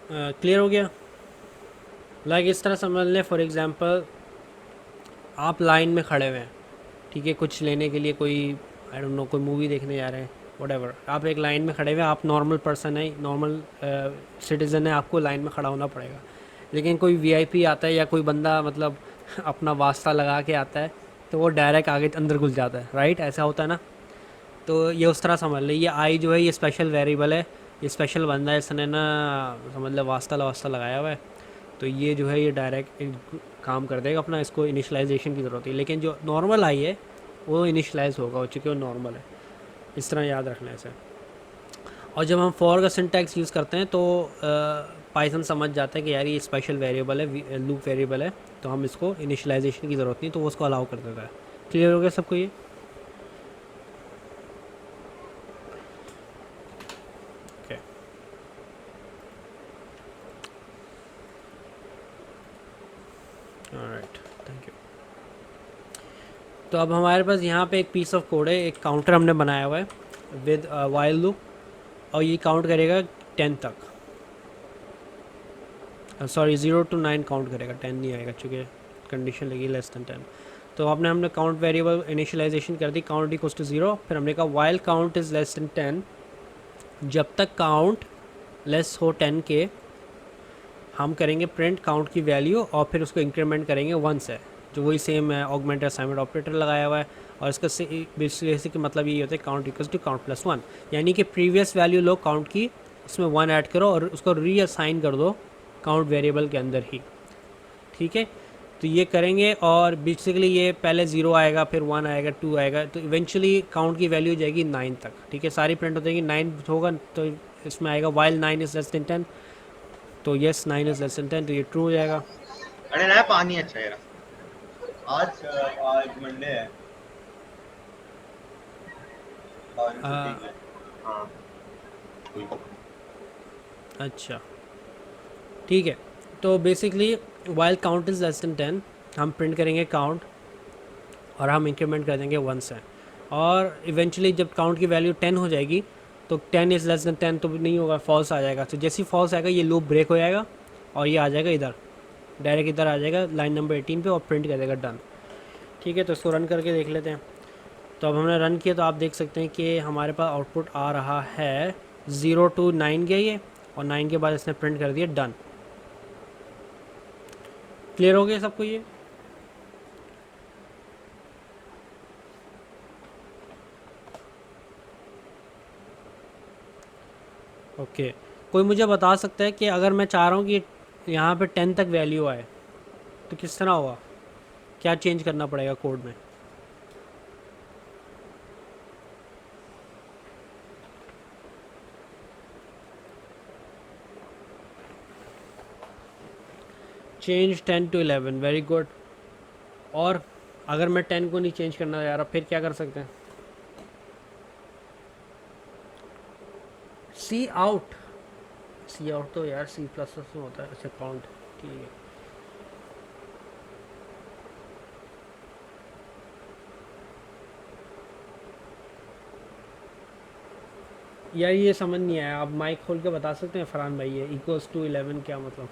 Clear हो गया? लाइक इस तरह समझ लें, फॉर एग्ज़ाम्पल आप लाइन में खड़े हुए हैं, ठीक है, कुछ लेने के लिए, कोई आई डोंट नो कोई मूवी देखने जा रहे हैं, व्हाटएवर। आप एक लाइन में खड़े हुए हैं, आप नॉर्मल पर्सन है, नॉर्मल सिटीज़न है, आपको लाइन में खड़ा होना पड़ेगा। लेकिन कोई वीआईपी आता है या कोई बंदा मतलब अपना वास्ता लगा के आता है, तो वो डायरेक्ट आगे अंदर घुस जाता है, राइट? ऐसा होता है ना। तो ये उस तरह समझ ले, ये आई जो है ये स्पेशल वेरिएबल है, ये स्पेशल बंदा है, इसने ना समझ ले वास्ता लगाया हुआ है, तो ये जो है ये डायरेक्ट काम कर देगा अपना, इसको इनिशलाइजेशन की ज़रूरत है। लेकिन जो नॉर्मल आई है वो इनिशलाइज होगा, चूँकि वो नॉर्मल है। इस तरह याद रखना है इसे। और जब हम फॉर का सिंटैक्स यूज़ करते हैं तो पाइथन समझ जाता है कि यार ये स्पेशल वेरिएबल है, लूप वेरिएबल है, तो हम इसको इनिशलाइजेशन की ज़रूरत नहीं, तो वो उसको अलाउ कर देता है। क्लियर हो गया सबको ये? Okay, alright, thank you. तो अब हमारे पास यहाँ पे एक पीस ऑफ कोड है, एक काउंटर हमने बनाया हुआ है विद वाइल लूप, और ये काउंट करेगा 10 तक, सॉरी 0 to 9 काउंट करेगा, 10 नहीं आएगा, चूँकि कंडीशन लगी लेस दैन 10। तो हमने काउंट वेरिएबल इनिशियलाइजेशन कर दी, काउंट इक्वल्स टू 0, फिर हमने कहा while count is less then 10, जब तक काउंट लेस हो 10 के हम करेंगे प्रिंट काउंट की वैल्यू और फिर उसको इंक्रीमेंट करेंगे 1 से, जो वही सेम है ऑगमेंट असाइनमेंट ऑपरेटर लगाया हुआ है। और इसका बेसिक मतलब ये होता है count equals to count plus 1, यानी कि प्रीवियस वैल्यू लो काउंट की उसमें 1 ऐड करो और उसको रीअसाइन कर दो काउंट वेरिएबल के अंदर ही, ठीक है। तो ये करेंगे और बेसिकली ये पहले 0 आएगा, फिर 1 आएगा, 2 आएगा, तो इवेंचुअली काउंट की वैल्यू जाएगी 9 तक, ठीक है। सारी प्रिंट हो जाएगी, 9 होगा तो इसमें आएगा वाइल 9 इज़ लेस देन 10, तो येस 9 इज़ लेस देन 10, तो ये ट्रू हो जाएगा।
अरे ना पानी अच्छा है आज आज मंडे है और हाँ
अच्छा ठीक है, तो basically while count is less then 10 हम प्रिंट करेंगे काउंट और हम इंक्रीमेंट कर देंगे 1 से, और इवेंचुअली जब काउंट की वैल्यू 10 हो जाएगी तो 10 इज़ लेस देन 10 तो नहीं होगा, फॉल्स आ जाएगा। तो जैसे ही फॉल्स आएगा ये लूप ब्रेक हो जाएगा और ये आ जाएगा इधर, डायरेक्ट इधर आ जाएगा लाइन नंबर 18 पे और प्रिंट कर देगा डन, ठीक है। तो इसको रन करके देख लेते हैं। तो अब हमने रन किया तो आप देख सकते हैं कि हमारे पास आउटपुट आ रहा है 0 to 9 गया ये, और 9 के बाद इसने प्रिंट कर दिया डन। क्लियर हो गया सबको ये? ओके कोई मुझे बता सकता है कि अगर मैं चाह रहा हूँ कि यहाँ पे 10 तक वैल्यू आए तो किस तरह होगा, क्या चेंज करना पड़ेगा कोड में? Change 10 to 11, very good. और अगर मैं 10 को नहीं चेंज करना चाह रहा फिर क्या कर सकते हैं? सी आउट तो यार C++ में होता है। अच्छा काउंट, ठीक है। यार ये समझ नहीं आया, आप माइक खोल के बता सकते हैं फरहान भाई, ये इक्वल्स टू 11 क्या मतलब?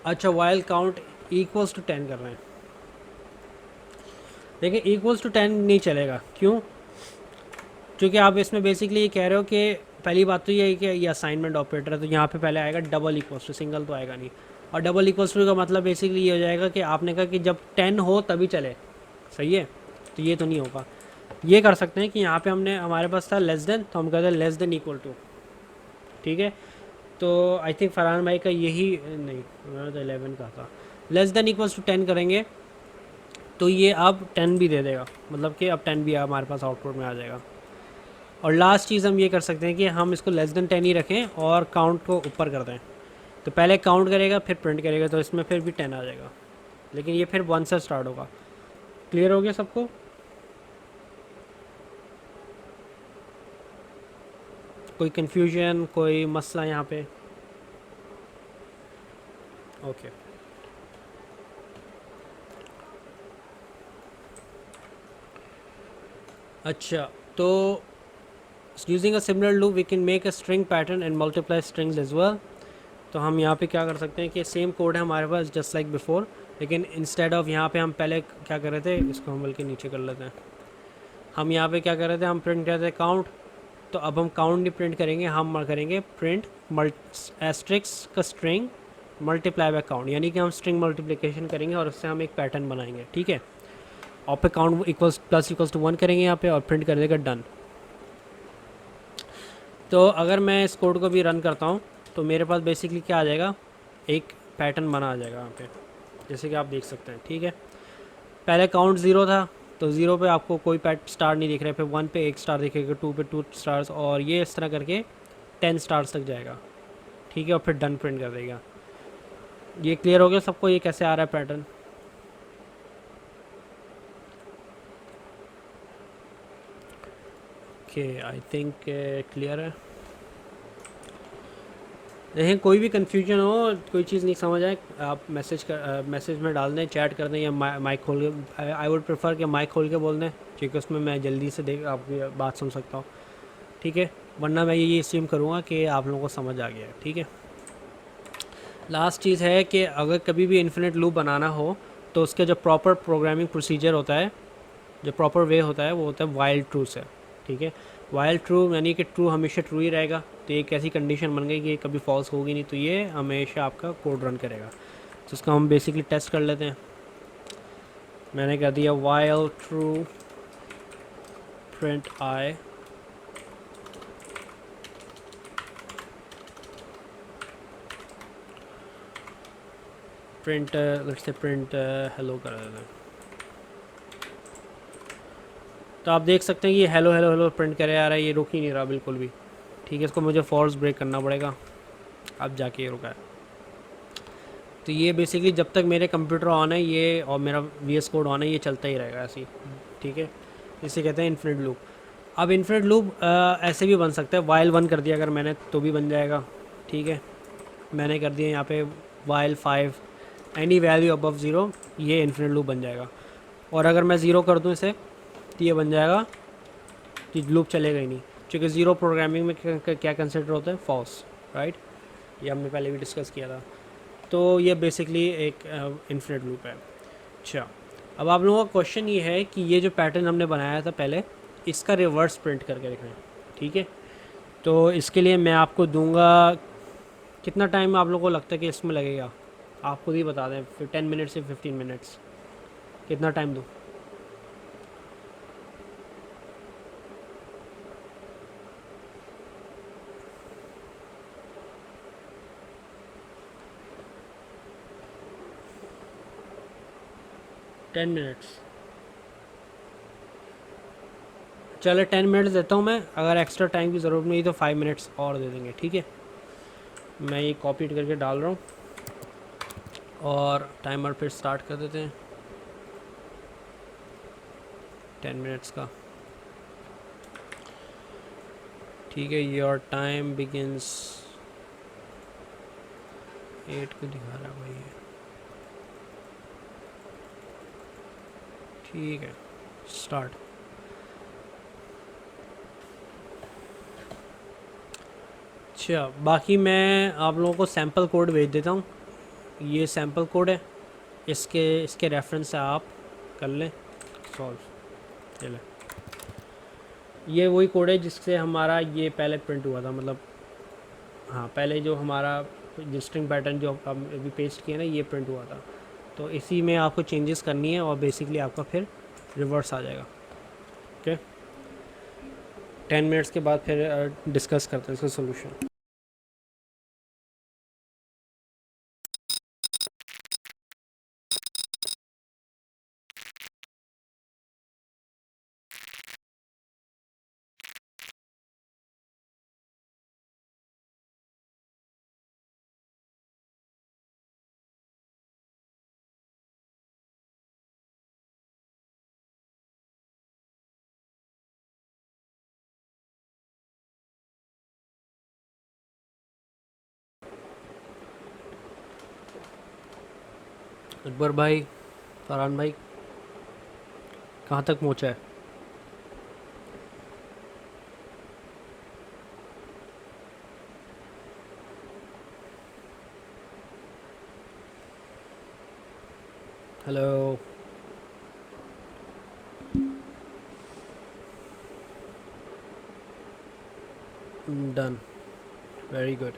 अच्छा वाइल काउंट इक्वल्स टू 10 कर रहे हैं, देखिए इक्वल्स टू 10 नहीं चलेगा, क्यों? क्योंकि आप इसमें बेसिकली ये कह रहे हो कि पहली बात तो ये है कि ये असाइनमेंट ऑपरेटर है, तो यहाँ पे पहले आएगा डबल इक्वल्स टू, सिंगल तो आएगा नहीं। और डबल इक्वल्स टू का मतलब बेसिकली ये हो जाएगा कि आपने कहा कि जब 10 हो तभी चले, सही है? तो ये तो नहीं होगा। ये कर सकते हैं कि यहाँ पे हमने हमारे पास था लेस देन, तो हम कहते हैं लेस देन इक्वल टू, ठीक है। तो आई थिंक फरहान भाई का यही नहीं, मैंने तो 11 का था। लेस देन इक्वल्स टू 10 करेंगे तो ये अब 10 भी दे देगा, मतलब कि अब 10 भी हमारे पास आउटपुट में आ जाएगा। और लास्ट चीज़ हम ये कर सकते हैं कि हम इसको लेस देन 10 ही रखें और काउंट को ऊपर कर दें, तो पहले काउंट करेगा फिर प्रिंट करेगा, तो इसमें फिर भी 10 आ जाएगा, लेकिन ये फिर 1 से स्टार्ट होगा। क्लियर हो गया सबको? कोई कन्फ्यूजन, कोई मसला यहाँ पे? ओके अच्छा, तो using a similar loop we can make a string pattern and multiply strings as well. तो हम यहाँ पे क्या कर सकते हैं कि सेम कोड है हमारे पास जस्ट लाइक बिफोर, लेकिन इंस्टेड ऑफ यहाँ पे हम पहले क्या कर रहे थे, इसको हम बल्कि नीचे कर लेते हैं। हम यहाँ पे क्या कर रहे थे, हम प्रिंट करते थे काउंट, तो अब हम काउंट नहीं प्रिंट करेंगे, हम करेंगे प्रिंट एस्ट्रिक्स का स्ट्रिंग मल्टीप्लाई बाय काउंट, यानी कि हम स्ट्रिंग मल्टीप्लिकेशन करेंगे और उससे हम एक पैटर्न बनाएंगे, ठीक है। और पे count equals plus equals to 1 करेंगे यहाँ पे और प्रिंट कर देगा डन। तो अगर मैं इस कोड को भी रन करता हूँ तो मेरे पास बेसिकली क्या आ जाएगा, एक पैटर्न बना आ जाएगा यहाँ पे, जैसे कि आप देख सकते हैं, ठीक है। पहले काउंट 0 था, तो 0 पे आपको कोई पैट स्टार नहीं दिख रहा है, फिर 1 पे 1 स्टार दिखेगा, 2 पे 2 स्टार्स, और ये इस तरह करके 10 स्टार्स तक जाएगा, ठीक है। और फिर डन प्रिंट कर देगा। ये क्लियर हो गया सबको, ये कैसे आ रहा है pattern? Okay I think clear है। देखें कोई भी कन्फ्यूजन हो, कोई चीज़ नहीं समझ आए, आप मैसेज में डाल दें, चैट कर दें, या माइक खोल के, आई वुड प्रेफर कि माइक खोल के बोल दें, क्योंकि उसमें मैं जल्दी से आपकी बात सुन सकता हूँ। ठीक है, वरना मैं ये अस्यूम करूँगा कि आप लोगों को समझ आ गया है। ठीक है, लास्ट चीज़ है कि अगर कभी भी इन्फिनिट लूप बनाना हो तो उसके जो प्रॉपर प्रोग्रामिंग प्रोसीजर होता है, जो प्रॉपर वे होता है, वो होता है वाइल ट्रू से। ठीक है, वाइल ट्रू यानी कि ट्रू हमेशा ट्रू ही रहेगा। तो एक ऐसी कंडीशन बन गई कि कभी फॉल्स होगी नहीं, तो ये हमेशा आपका कोड रन करेगा। तो इसका हम बेसिकली टेस्ट कर लेते हैं। मैंने कह दिया while true print I, print let's say print hello कर देते हैं। तो आप देख सकते हैं कि ये हेलो हेलो हेलो प्रिंट करे आ रहा है, ये रुक ही नहीं रहा बिल्कुल भी। ठीक है, इसको मुझे फॉल्स ब्रेक करना पड़ेगा, अब जाके ये रुका है। तो ये बेसिकली जब तक मेरे कंप्यूटर ऑन है ये और मेरा VS कोड ऑन है, ये चलता ही रहेगा ऐसे ही। ठीक है, इसे कहते हैं इन्फिनिट लूप। अब इन्फिनिट लूप ऐसे भी बन सकता है, वाइल 1 कर दिया अगर मैंने तो भी बन जाएगा। ठीक है, मैंने कर दिया यहाँ पे वाइल 5 एनी वैल्यू अबव 0, ये इन्फिनिट लूप बन जाएगा। और अगर मैं 0 कर दूँ इसे तो ये बन जाएगा कि लूप चलेगा ही नहीं, क्योंकि ज़ीरो प्रोग्रामिंग में क्या कंसिडर होता है, फॉल्स, राइट। ये हमने पहले भी डिस्कस किया था। तो ये बेसिकली एक इन्फिनिट लूप है। अच्छा, अब आप लोगों का क्वेश्चन ये है कि ये जो पैटर्न हमने बनाया था पहले, इसका रिवर्स प्रिंट करके दिखाएं। ठीक है, तो इसके लिए मैं आपको दूंगा, कितना टाइम आप लोगों को लगता है कि इसमें लगेगा, आप खुद ही बता दें। 10 मिनट्स से 15 मिनट्स, कितना टाइम दूँ? टेन मिनट्स, चलो 10 मिनट्स देता हूँ मैं। अगर एक्स्ट्रा टाइम की ज़रूरत नहीं तो 5 मिनट्स और दे देंगे। ठीक है, मैं ये कॉपी करके डाल रहा हूँ और टाइमर फिर स्टार्ट कर देते हैं 10 मिनट्स का। ठीक है, योर टाइम बिगिंस 8 को दिखा रहा है भाई ये। ठीक है, स्टार्ट। अच्छा, बाकी मैं आप लोगों को सैम्पल कोड भेज देता हूँ। ये सैम्पल कोड है, इसके रेफरेंस से आप कर लें सॉल्व। चले, ये वही कोड है जिससे हमारा ये पहले प्रिंट हुआ था, मतलब हाँ, पहले जो हमारा जो स्ट्रिंग पैटर्न जो हम अभी पेस्ट किया ना, ये प्रिंट हुआ था। तो इसी में आपको चेंजेस करनी है और बेसिकली आपका फिर रिवर्स आ जाएगा। ओके, 10 मिनट्स के बाद फिर डिस्कस करते हैं इसका सोल्यूशन। अकबर भाई, फरहान भाई, कहाँ तक पहुँचा है? Hello, done, very good.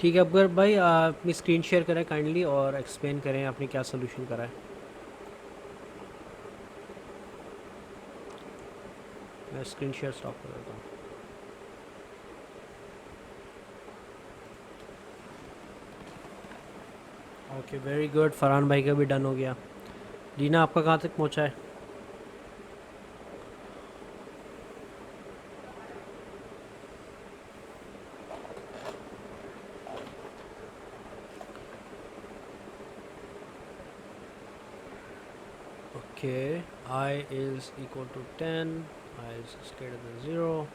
ठीक है अकबर भाई, आप अपनी स्क्रीन शेयर करें काइंडली और एक्सप्लेन करें आपने क्या सोल्यूशन करा है। मैं स्क्रीन शेयर स्टॉप कर देता हूँ। ओके, वेरी गुड, फरहान भाई का भी डन हो गया। दीना, आपका कहाँ तक पहुँचा है? Okay, I is equal to 10, I is greater than 0,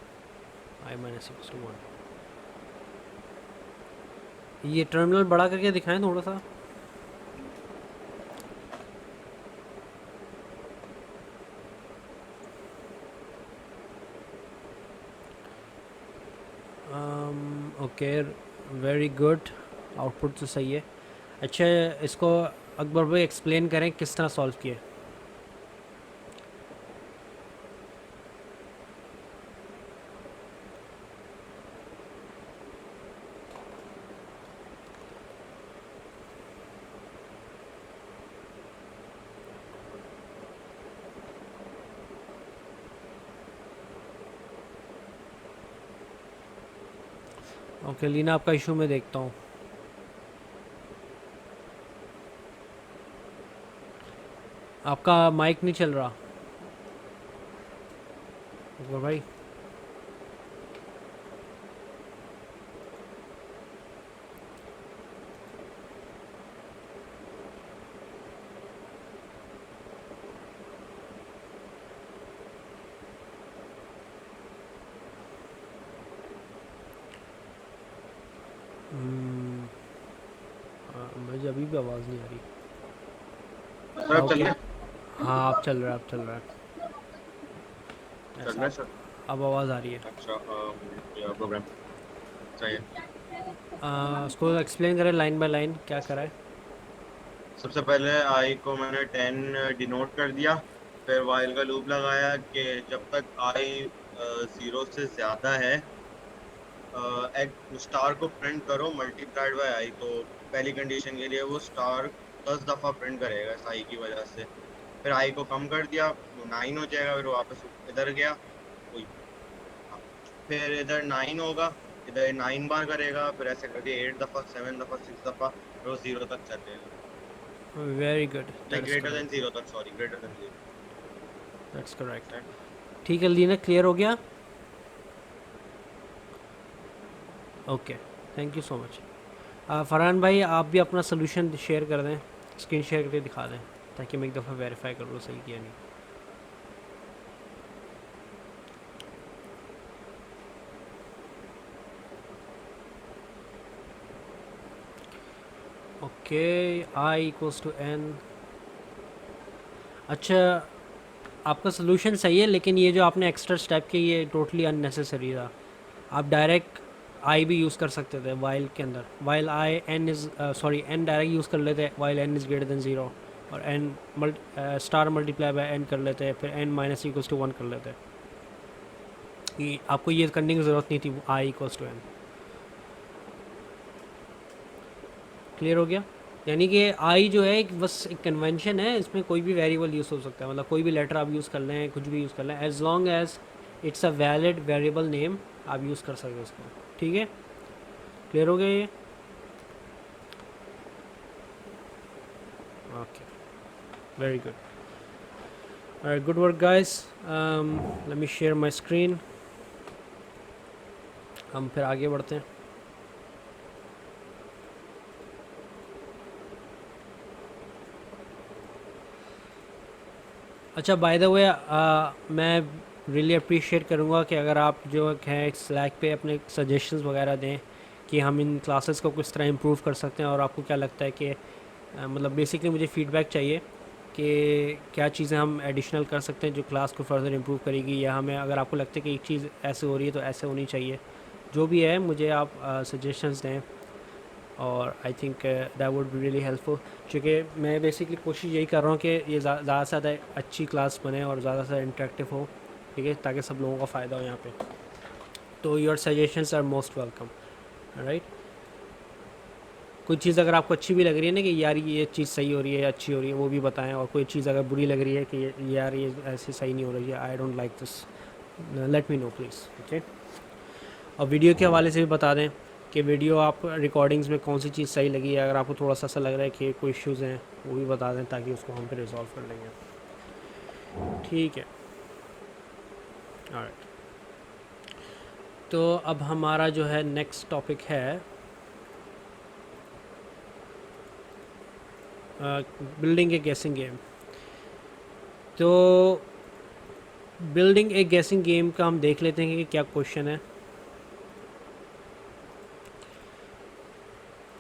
I minus equals to 1। ये टर्मिनल बड़ा करके दिखाएं थोड़ा सा। ओके, वेरी गुड, आउटपुट तो सही है। अच्छा, इसको अकबर भाई एक्सप्लेन करें किस तरह सॉल्व किए। ओके लीना, आपका इशू मैं देखता हूँ। आपका माइक नहीं चल रहा अकबर भाई। मुझे अभी भी आवाज़ नहीं आ रही।
सर अब चल
ओके,
रहा
हाँ आप चल रहा है, आप चल रहा है।
चल रहा है सर।
अब आवाज़ आ रही है।
अच्छा प्रोग्राम सही है।
उसको एक्सप्लेन करें लाइन बाय लाइन क्या करा है।
सबसे पहले आई को मैंने 10 डिनोट कर दिया, फिर वाइल का लूप लगाया कि जब तक आई 0 से ज़्यादा है एक स्टार को प्रिंट करो मल्टीप्लाइड बाय आई। तो पहली कंडीशन के लिए वो स्टार 10 दफ़ा प्रिंट करेगा इस आई की वजह से। फिर आई को कम कर दिया, 9 हो जाएगा, फिर वापस इधर गया वही। हाँ। फिर इधर 9 होगा, इधर 9 बार करेगा, फिर ऐसे करके 8 दफ़ा 7 दफ़ा 6 दफ़ा, फिर वो 0 तक चलेगा।
Very good,
like
that's
greater than
correct,
0 तक, sorry greater than 0।
That's correct. ठीक है लीना, क्लियर हो गया। Okay, thank you so much. Farhan भाई आप भी अपना सोल्यूशन शेयर कर दें, स्क्रीन शेयर करके दिखा दें ताकि मैं एक दफ़ा वेरीफाई कर लूँ सही किया नहीं। Okay, i equals to n. अच्छा, आपका सोल्यूशन सही है, लेकिन ये जो आपने एक्स्ट्रा स्टेप किए ये टोटली अननेसेसरी था। आप डायरेक्ट आई भी यूज़ कर सकते थे वाइल के अंदर। While i n is sorry n direct use कर लेते while n is greater than 0, और n star multiply by n कर लेते, फिर एन माइनस इक्वल्स टू 1 कर लेते। कि आपको ये करने की ज़रूरत नहीं थी आई इक्वल्स टू एन। क्लियर हो गया। यानी कि आई जो है एक बस एक कन्वेंशन है, इसमें कोई भी वेरिएबल यूज़ हो सकता है, मतलब कोई भी लेटर आप यूज़ कर लें, कुछ भी यूज़ कर लें, as long as it's a valid variable name आप यूज़ कर सकते हो इसको। ठीक है, क्लियर हो गया ये। Okay, very good, good work guys. Late me share my screen, हम फिर आगे बढ़ते हैं। अच्छा, बाय द वे मैं रियली अप्रिशिएट करूँगा कि अगर आप जो हैं स्लैक पे अपने सजेशंस वगैरह दें कि हम इन क्लासेस को किस तरह इम्प्रूव कर सकते हैं, और आपको क्या लगता है कि मतलब बेसिकली मुझे फीडबैक चाहिए कि क्या चीज़ें हम एडिशनल कर सकते हैं जो क्लास को फर्दर इम्प्रूव करेगी, या हमें अगर आपको लगता है कि एक चीज़ ऐसे हो रही है तो ऐसे होनी चाहिए, जो भी है मुझे आप सजेशंस दें, और आई think that would be really helpful. क्योंकि मैं बेसिकली कोशिश यही कर रहा हूँ कि ये ज़्यादा से ज़्यादा अच्छी क्लास बने और ज़्यादा से ज़्यादा इंटरेक्टिव हो, ठीक है, ताकि सब लोगों का फ़ायदा हो यहाँ पे। तो your suggestions are most welcome, right. कोई चीज़ अगर आपको अच्छी भी लग रही है ना कि यार ये चीज़ सही हो रही है, अच्छी हो रही है, वो भी बताएं, और कोई चीज़ अगर बुरी लग रही है कि यार ये ऐसे सही नहीं हो रही है, I don't like this, let me know please, okay. और वीडियो के हवाले से भी बता दें कि वीडियो आप रिकॉर्डिंग्स में कौन सी चीज़ सही लगी है। अगर आपको थोड़ा सा ऐसा लग रहा है कि कोई इश्यूज़ हैं वो भी बता दें ताकि उसको हम फिर रिजॉल्व कर लेंगे। ठीक है, ऑलराइट। तो अब हमारा जो है नेक्स्ट टॉपिक है बिल्डिंग ए गेसिंग गेम। तो बिल्डिंग ए गेसिंग गेम का हम देख लेते हैं कि क्या क्वेश्चन है।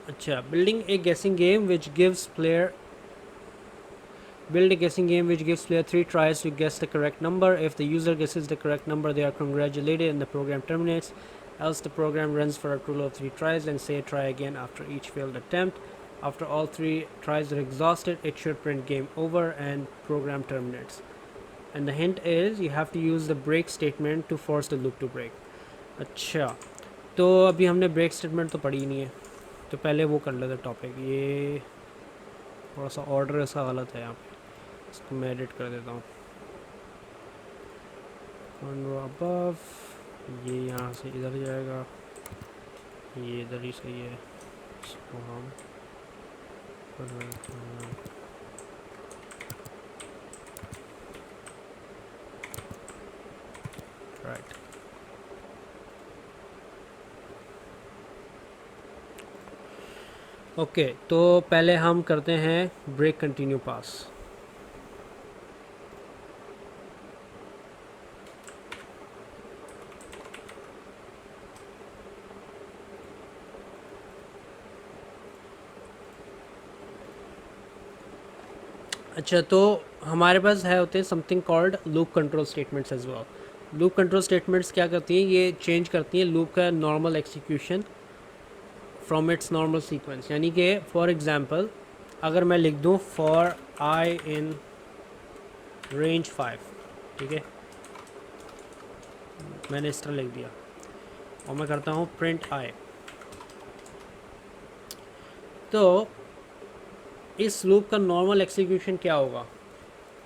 अच्छा, build a guessing game which gives player 3 tries to guess the correct number. If the user guesses the correct number, they are congratulated and the program terminates. else the program runs for a total of 3 tries and say try again after each failed attempt. After all 3 tries are exhausted, it should print game over and program terminates. And the hint is you have to use the break statement to force the loop to break. अच्छा, तो अभी हमने break statement तो पढ़ी नहीं है, तो पहले वो कर लेते टॉपिक। ये थोड़ा सा ऑर्डर इसका गलत है यहाँ पे, इसको मैं एडिट कर देता हूँ। वन रो अबव, ये यहाँ से इधर जाएगा, ये इधर ही सही है, इसको हम राइट। ओके, तो पहले हम करते हैं ब्रेक कंटिन्यू पास। अच्छा, तो हमारे पास है होते हैं something called loop control statements as well. Loop control statements क्या करती हैं, ये चेंज करती हैं लूप का normal execution from its normal sequence. यानी कि फॉर एग्जांपल अगर मैं लिख दूं फॉर आई इन रेंज 5, ठीक है, मैंने इस तरह लिख दिया और मैं करता हूं प्रिंट आई, तो इस लूप का नॉर्मल एक्सिक्यूशन क्या होगा?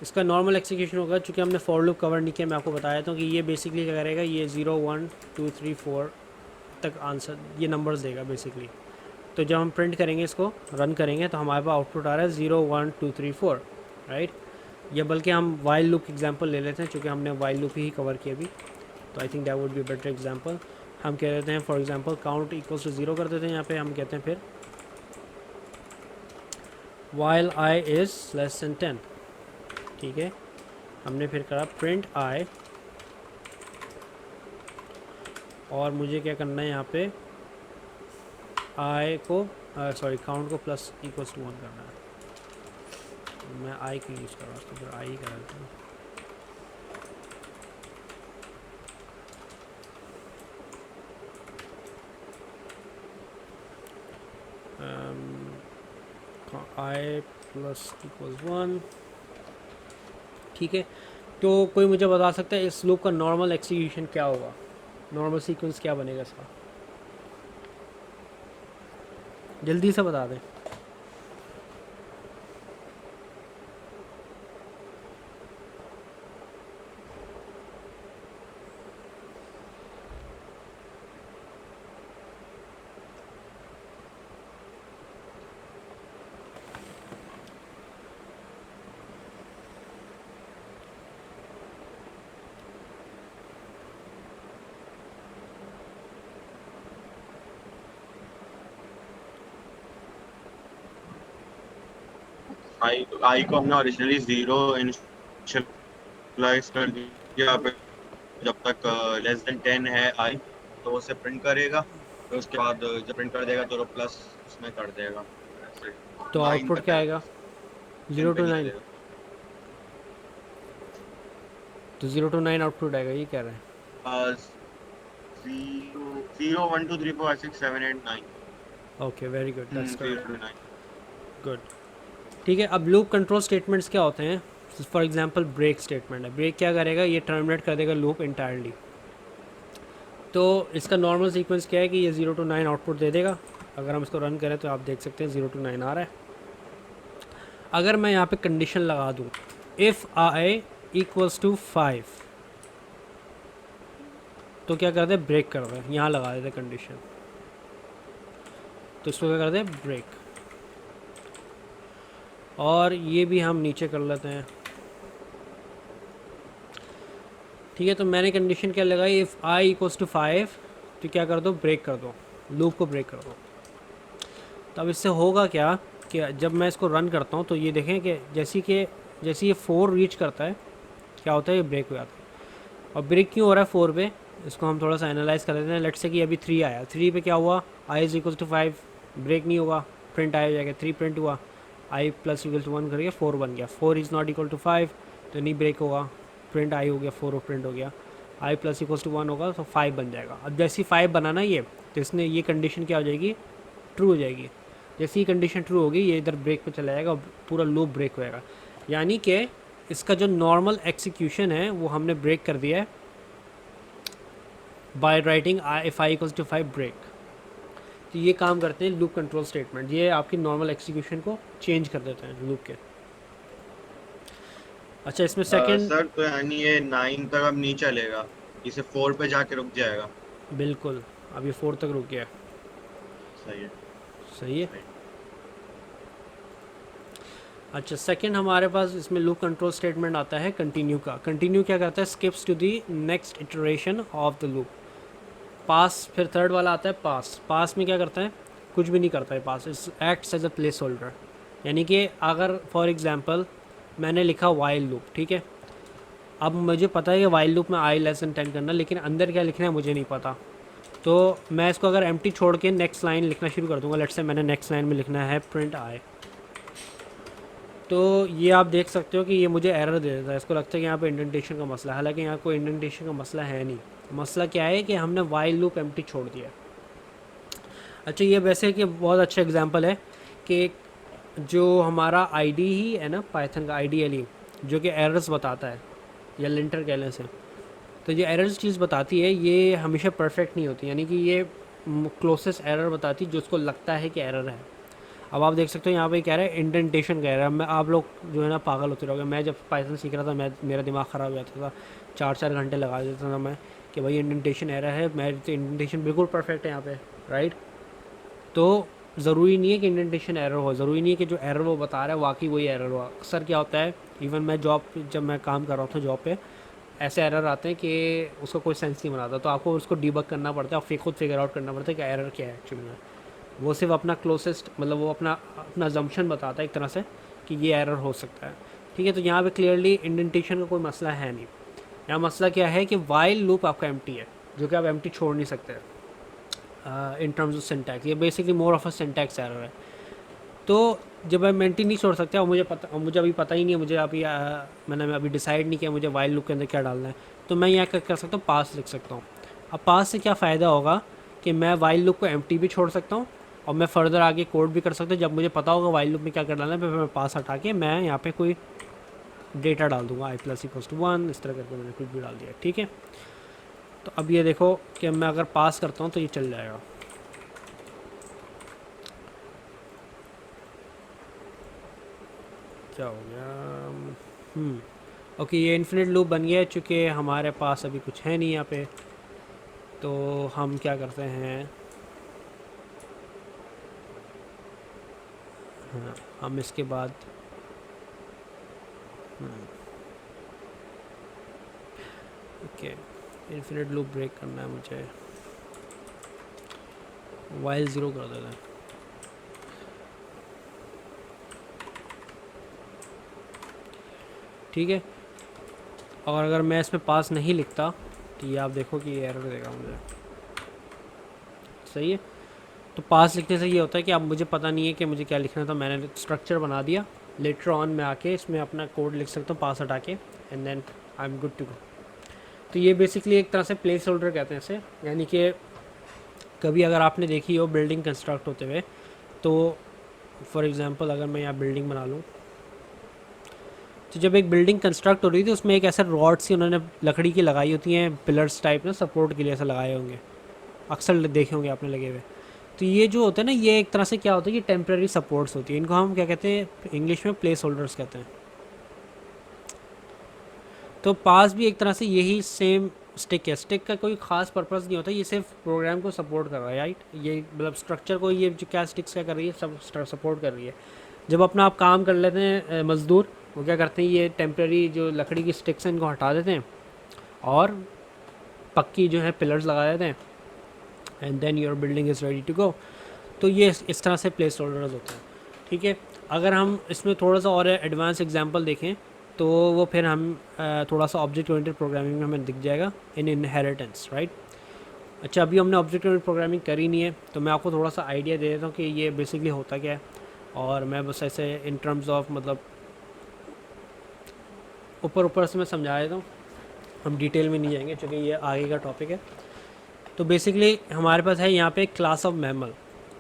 इसका नॉर्मल एक्सिक्यूशन होगा, चूँकि हमने फॉर लूप कवर नहीं किया, मैं आपको बताया था कि ये बेसिकली क्या करेगा, ये 0 1 2 3 4 तक आंसर ये नंबर्स देगा बेसिकली। तो जब हम प्रिंट करेंगे, इसको रन करेंगे, तो हमारे पास आउटपुट आ रहा है 0 1 2 3 4, राइट। या बल्कि हम वाइल लूप एग्जांपल ले लेते हैं, चूँकि हमने वाइल लूप ही कवर किया अभी, तो I think that would be better example. हम कह देते हैं for example count equals to 0 कर देते हैं, यहाँ पे हम कहते हैं फिर while I is less than 10, ठीक है। हमने फिर करा प्रिंट आई, और मुझे क्या करना है यहाँ पे, आई को सॉरी काउंट को प्लस इक्वल्स टू 1 करना है। मैं आई की यूज़ कर रहा हूँ, तो फिर आई कर देता हूँ। आई प्लस इक्वल्स 1, ठीक है। तो कोई मुझे बता सकता है इस लूप का नॉर्मल एक्सिक्यूशन क्या होगा, नॉर्मल सीक्वेंस क्या बनेगा इसका? जल्दी से बता दें।
आई को हमने ओरिजिनली 0 इनिशियलाइज कर दिया, जब तक लेस देन 10 है आई, तो उसे प्रिंट करेगा, फिर उसके बाद जब प्रिंट कर देगा तो प्लस उसमें कर देगा।
तो आउटपुट क्या आएगा? 0 to 9, तो 0 to 9 आउटपुट आएगा, ये कह रहे हैं।
0 1 2 3 4 5 6 7 8 9।
Okay, very good, that's
0 to 9।
Good, ठीक है। अब लूप कंट्रोल स्टेटमेंट्स क्या होते हैं? फॉर एग्जांपल ब्रेक स्टेटमेंट है, ब्रेक क्या करेगा, ये टर्मिनेट कर देगा लूप इंटायरली। तो इसका नॉर्मल सीक्वेंस क्या है कि ये 0 to 9 आउटपुट दे देगा। अगर हम इसको रन करें तो आप देख सकते हैं 0 to 9 आ रहा है। अगर मैं यहाँ पे कंडीशन लगा दूँ इफ़ आई इक्वल्स टू 5, तो क्या कर दे, ब्रेक कर दे, यहाँ लगा देते कंडीशन, तो इसको क्या कर दे, ब्रेक। और ये भी हम नीचे कर लेते हैं, ठीक है। तो मैंने कंडीशन क्या लगाई, इफ़ आई इक्वल्स टू 5, तो क्या कर दो, ब्रेक कर दो, लूप को ब्रेक कर दो। तो अब इससे होगा क्या कि जब मैं इसको रन करता हूँ तो ये देखें कि जैसे ये 4 रीच करता है, क्या होता है, ये ब्रेक हो जाता है। और ब्रेक क्यों हो रहा है 4 पे, इसको हम थोड़ा सा एनालाइज कर लेते हैं। लेट्स से कि अभी 3 आया, 3 पे क्या हुआ, I is equals to 5, break नहीं होगा, प्रिंट आया जाएगा, 3 प्रिंट हुआ, आई प्लस इक्वल टू 1 करके 4 बन गया, 4 इज़ नॉट इक्वल टू 5, तो नहीं ब्रेक होगा, प्रिंट आई हो गया, 4 प्रिंट हो गया। आई प्लस इक्वल्स टू 1 होगा तो 5 बन जाएगा। अब जैसे ही 5 बनाना ये, तो इसने ये कंडीशन क्या हो जाएगी, ट्रू हो जाएगी। जैसे ही कंडीशन ट्रू होगी ये इधर ब्रेक पे चला जाएगा और पूरा लूप ब्रेक होएगा। यानी कि इसका जो नॉर्मल एक्सिक्यूशन है वो हमने ब्रेक कर दिया है by writing if i equals to 5 break. तो ये काम करते हैं लूप कंट्रोल स्टेटमेंट, ये आपकी नॉर्मल एक्सिक्यूशन को चेंज कर देते हैं लूप के। अच्छा इसमें सेकंड
सर तो यानी ये 9 तक अब नहीं चलेगा, इसे 4 पे जाके रुक जाएगा।
बिल्कुल, अब ये 4 तक रुक गया।
सही है।
सही है। अच्छा सेकंड हमारे पास इसमें लूप कंट्रोल स्टेटमेंट आता है कंटिन्यू का। कंटिन्यू क्या करता है, skips to the next iteration of the loop. Pass फिर थर्ड वाला आता है पास। पास में क्या करता है, कुछ भी नहीं करता है पास, इस acts as a placeholder. यानी कि अगर फॉर एग्जांपल मैंने लिखा वाइल लूप, ठीक है, अब मुझे पता है कि वाइल लूप में आई लेस देन 10 करना, लेकिन अंदर क्या लिखना है मुझे नहीं पता। तो मैं इसको अगर एम्प्टी छोड़ के नेक्स्ट लाइन लिखना शुरू कर दूंगा, लेट्स से मैंने नेक्स्ट लाइन में लिखना है प्रिंट आई, तो ये आप देख सकते हो कि ये मुझे एरर दे देता है। इसको लगता है कि यहाँ पे इंडेंटेशन का मसला है, हालांकि यहाँ कोई इंडेंटेशन का मसला है नहीं। मसला क्या है कि हमने वाइल लूप एम्प्टी छोड़ दिया। अच्छा ये वैसे कि बहुत अच्छा एग्जांपल है कि जो हमारा आईडी ही है ना, पाइथन का आईडीएलई, जो कि एरर्स बताता है या लिंटर कह लें से, तो ये एरर्स चीज़ बताती है ये हमेशा परफेक्ट नहीं होती, यानी कि ये क्लोजेस्ट एरर बताती है जो उसको लगता है कि एरर है। अब आप देख सकते हो यहाँ पे कह रहा है इंडेंटेशन कह रहा है। मैं आप लोग जो है ना पागल होते रहोगे। मैं जब पाइथन सीख रहा था मेरा दिमाग ख़राब हो जाता था, 4-4 घंटे लगा देता था मैं कि भाई इंडेंटेशन एरर है। मैं तो इंडेंटेशन बिल्कुल परफेक्ट है यहाँ पे, राइट। तो ज़रूरी नहीं है कि इंडेंटेशन एरर हो, ज़रूरी नहीं है कि जो एरर वो बता रहा है वाकई वही एरर हो। अक्सर क्या होता है, इवन मैं जब मैं काम कर रहा था जॉब पे, ऐसे एरर आते हैं कि उसका कोई सेंस नहीं बनाता, तो आपको उसको डीबग करना पड़ता है और फिर खुद फिगर आउट करना पड़ता है कि एरर क्या है एक्चुअली में। वो सिर्फ अपना क्लोजेस्ट मतलब वो अपना जम्पशन बताता है एक तरह से कि ये एरर हो सकता है, ठीक है। तो यहाँ पे क्लियरली इंडेंटेशन का कोई मसला है नहीं। यहाँ मसला क्या है कि वाइल लूप आपका एम्प्टी है, जो कि आप एम्प्टी छोड़ नहीं सकते इन टर्म्स ऑफ सिंटैक्स। ये basically more of a syntax error है। तो जब मैं एम्प्टी नहीं छोड़ सकता और मुझे अभी पता ही नहीं है, मुझे अभी मैंने अभी डिसाइड नहीं किया मुझे वाइल लूप के अंदर क्या डालना है, तो मैं यहाँ कर सकता हूँ पास लिख सकता हूँ। अब पास से क्या फ़ायदा होगा कि मैं वाइल लूप को एम्प्टी भी छोड़ सकता हूँ और मैं फर्दर आगे कोड भी कर सकता हूँ। जब मुझे पता होगा वाइल लूप में क्या कर डालना है, फिर मैं पास हटा के मैं यहाँ पे कोई डेटा डाल दूँगा, आई प्लस इक्वल्स टू 1, इस तरह करके मैंने कुछ भी डाल दिया, ठीक है। तो अब ये देखो कि मैं अगर पास करता हूँ तो ये चल जाएगा। क्या हो गया, ओके ये इन्फिनिट लूप बन गया। चूँकि हमारे पास अभी कुछ है नहीं यहाँ पे, तो हम क्या करते हैं, हाँ हम इसके बाद ओके इन्फिनिट लूप ब्रेक करना है मुझे, वाइल 0 कर देना है। ठीक है, और अगर मैं इसमें पास नहीं लिखता तो ये आप देखो कि ये एरर देगा मुझे, सही है। तो पास लिखने से ये होता है कि अब मुझे पता नहीं है कि मुझे क्या लिखना था, मैंने स्ट्रक्चर बना दिया, लेटर ऑन में आके इसमें अपना कोड लिख सकता हूँ पास हटा के, and then I am good to go. तो ये बेसिकली एक तरह से प्लेस होल्डर कहते हैं इसे। यानी कि कभी अगर आपने देखी हो बिल्डिंग कंस्ट्रक्ट होते हुए, तो फॉर एग्ज़ाम्पल अगर मैं यहाँ बिल्डिंग बना लूँ, तो जब एक बिल्डिंग कंस्ट्रक्ट हो रही थी उसमें एक ऐसा रॉड सी उन्होंने लकड़ी की लगाई होती हैं, पिलर्स टाइप ना सपोर्ट के लिए ऐसा लगाए होंगे, अक्सर देखे होंगे आपने लगे हुए। तो ये जो होता है ना, ये एक तरह से क्या होता है कि टेम्प्रेरी सपोर्ट्स होती है, इनको हम क्या कहते हैं इंग्लिश में प्लेस होल्डर्स कहते हैं। तो पास भी एक तरह से यही सेम स्टिक है। स्टिक का कोई ख़ास पर्पस नहीं होता, ये सिर्फ प्रोग्राम को सपोर्ट कर रहा है, राइट। ये मतलब स्ट्रक्चर को ये जो क्या स्टिक्स क्या कर रही है, सब सपोर्ट कर रही है। जब अपना आप काम कर लेते हैं मज़दूर, वो क्या करते हैं, ये टेम्प्रेरी जो लकड़ी की स्टिक्स हैं इनको हटा देते हैं और पक्की जो है पिलर्स लगा देते हैं, and then your building is ready to go. तो ये इस तरह से प्लेस होल्डर्स होते हैं, ठीक है। अगर हम इसमें थोड़ा सा और एडवांस एग्जांपल देखें तो वो फिर हम थोड़ा सा ऑब्जेक्ट ओरिएंटेड प्रोग्रामिंग में हमें दिख जाएगा इन इनहेरिटेंस, राइट। अच्छा अभी हमने ऑब्जेक्ट ओरिएंटेड प्रोग्रामिंग करी नहीं है, तो मैं आपको थोड़ा सा आइडिया दे देता हूँ कि ये बेसिकली होता क्या है। और मैं बस ऐसे इन टर्म्स ऑफ मतलब ऊपर से मैं समझा देता हूँ। हम डिटेल में नहीं जाएंगे चूँकि ये आगे का टॉपिक है। तो बेसिकली हमारे पास है यहाँ पे क्लास ऑफ मैमल,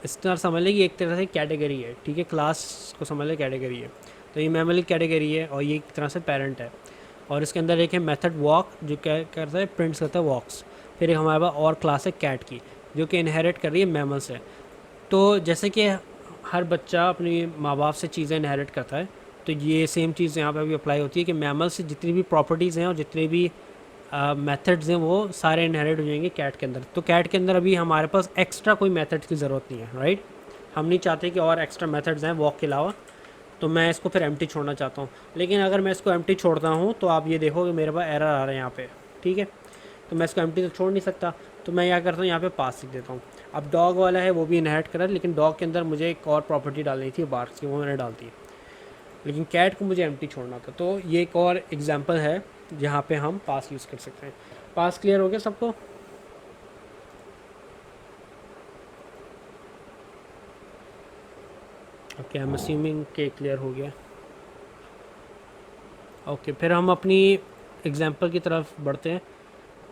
इस तरह समझ लें कि एक तरह से कैटेगरी है, ठीक है, क्लास को समझ लें कैटेगरी है। तो ये मैमल की कैटेगरी है और ये एक तरह से पेरेंट है। और इसके अंदर एक है मेथड वॉक जो क्या करता है, प्रिंट्स करता है वॉक्स। फिर एक हमारे पास और क्लास है कैट की जो कि इनहेरिट कर रही है मैमल से। तो जैसे कि हर बच्चा अपने माँ बाप से चीज़ें इनहेरिट करता है, तो ये सेम चीज़ यहाँ पे भी अप्लाई होती है कि मैमल से जितनी भी प्रॉपर्टीज़ हैं और जितने भी मेथड्स हैं वो सारे इनहेरिट हो जाएंगे कैट के अंदर। तो कैट के अंदर अभी हमारे पास एक्स्ट्रा कोई मेथड की ज़रूरत नहीं है, राइट। हम नहीं चाहते कि और एक्स्ट्रा मेथड्स हैं वॉक के अलावा, तो मैं इसको फिर एम्प्टी छोड़ना चाहता हूँ। लेकिन अगर मैं इसको एम्प्टी छोड़ता हूँ तो आप ये देखो कि मेरे पास एरर आ रहा है यहाँ पे, ठीक है। तो मैं इसको एम्प्टी तो छोड़ नहीं सकता, तो मैं क्या करता हूँ यहाँ पे पास लिख देता हूँ। अब डॉग वाला है वो भी इनहेरिट करा, लेकिन डॉग के अंदर मुझे एक और प्रॉपर्टी डालनी थी बार्क्स की, वो मैंने डाल दी। लेकिन कैट को मुझे एम्प्टी छोड़ना था। तो ये एक और एग्जांपल है जहाँ पे हम पास यूज़ कर सकते हैं। पास क्लियर हो गया सबको? ओके, आई एम अज्यूमिंग के क्लियर हो गया। ओके, फिर हम अपनी एग्जांपल की तरफ बढ़ते हैं,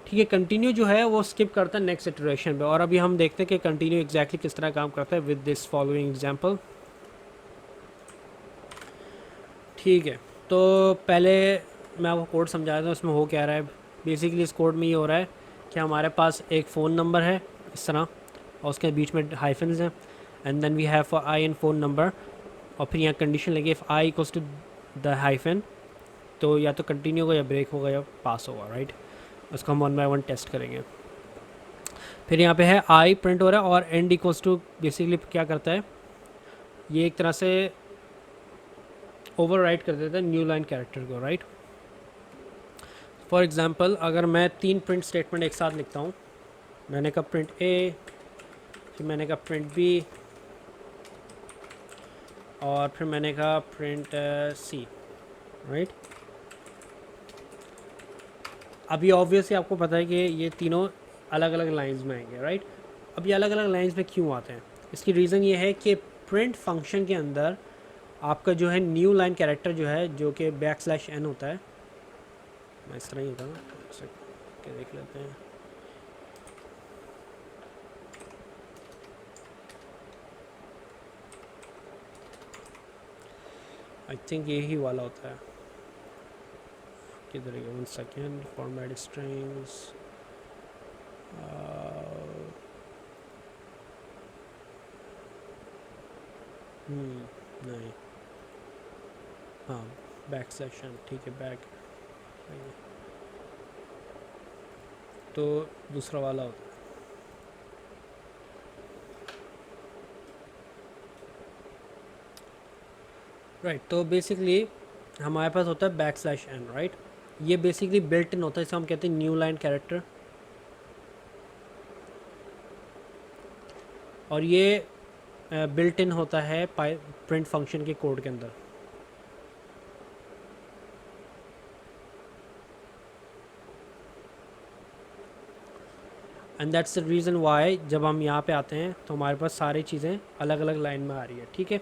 ठीक है। कंटिन्यू जो है वो स्किप करता है नेक्स्ट इटरेशन पे, और अभी हम देखते हैं कि कंटिन्यू एग्जैक्टली किस तरह काम करता है विद दिस फॉलोइंग एग्जांपल, ठीक है। तो पहले मैं आपको कोड समझा देता हूँ इसमें हो क्या रहा है। बेसिकली इस कोड में ये हो रहा है कि हमारे पास एक फ़ोन नंबर है इस तरह, और उसके बीच में हाइफन्स हैं, and then we have for i in phone number, और फिर यहाँ कंडीशन लगी if i equals to the hyphen, तो या तो कंटिन्यू होगा या ब्रेक होगा या पास होगा, राइट। उसको हम 1 बाय 1 टेस्ट करेंगे। फिर यहाँ पे है आई प्रिंट हो रहा है और एंड इक्वल्स टू बेसिकली क्या करता है, ये एक तरह से ओवर राइट कर देता है न्यू लाइन कैरेक्टर को, राइट। फॉर एग्जांपल अगर मैं 3 प्रिंट स्टेटमेंट एक साथ लिखता हूँ, मैंने कहा प्रिंट ए, फिर मैंने कहा प्रिंट बी, और फिर मैंने कहा प्रिंट सी, राइट। अभी ऑब्वियसली आपको पता है कि ये तीनों अलग अलग लाइंस में आएंगे, राइट। अब ये अलग अलग लाइंस में क्यों आते हैं, इसकी रीज़न ये है कि प्रिंट फंक्शन के अंदर आपका जो है न्यू लाइन कैरेक्टर जो है, जो कि \n होता है, मैं इस तरह ही होता है ना, क्या देख लेते हैं। आई थिंक यही वाला होता है, किधर है, 1 सेकेंड, फॉर्मेट स्ट्रिंग्स, नहीं, हाँ \n, ठीक है, बैक, तो दूसरा वाला होता है, राइट। तो बेसिकली हमारे पास होता है \n, राइट। ये बेसिकली बिल्ट इन होता है, इसे हम कहते हैं न्यू लाइन कैरेक्टर, और ये बिल्ट इन होता है प्रिंट फंक्शन के कोड के अंदर। And that's the reason why जब हम यहाँ पे आते हैं तो हमारे पास सारी चीज़ें अलग अलग लाइन में आ रही है, ठीक है।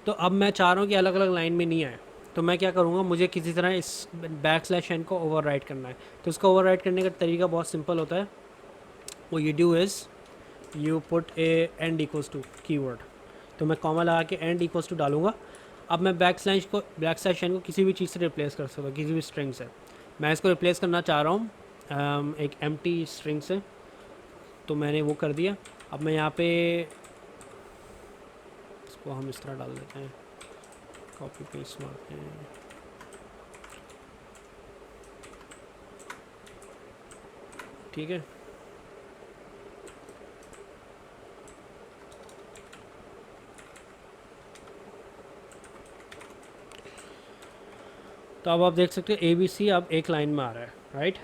तो अब मैं चाह रहा हूँ कि अलग अलग लाइन में नहीं आए, तो मैं क्या करूँगा, मुझे किसी तरह इस \n को ओवरराइट करना है। तो इसको ओवरराइट करने का तरीका बहुत सिंपल होता है, वो you do is you put a end equals to keyword, तो मैं कॉमा लगा के एंड इक्वल्स टू डालूंगा। अब मैं \n को किसी भी चीज़ से रिप्लेस कर सकता हूँ, किसी भी स्ट्रिंग से। मैं इसको रिप्लेस करना चाह रहा हूँ एक एम्प्टी स्ट्रिंग से, तो मैंने वो कर दिया। अब मैं यहाँ पे इसको हम इस तरह डाल देते हैं, कॉपी पेस्ट मारते हैं, ठीक है। तो अब आप देख सकते हो ABC अब एक लाइन में आ रहा है, राइट।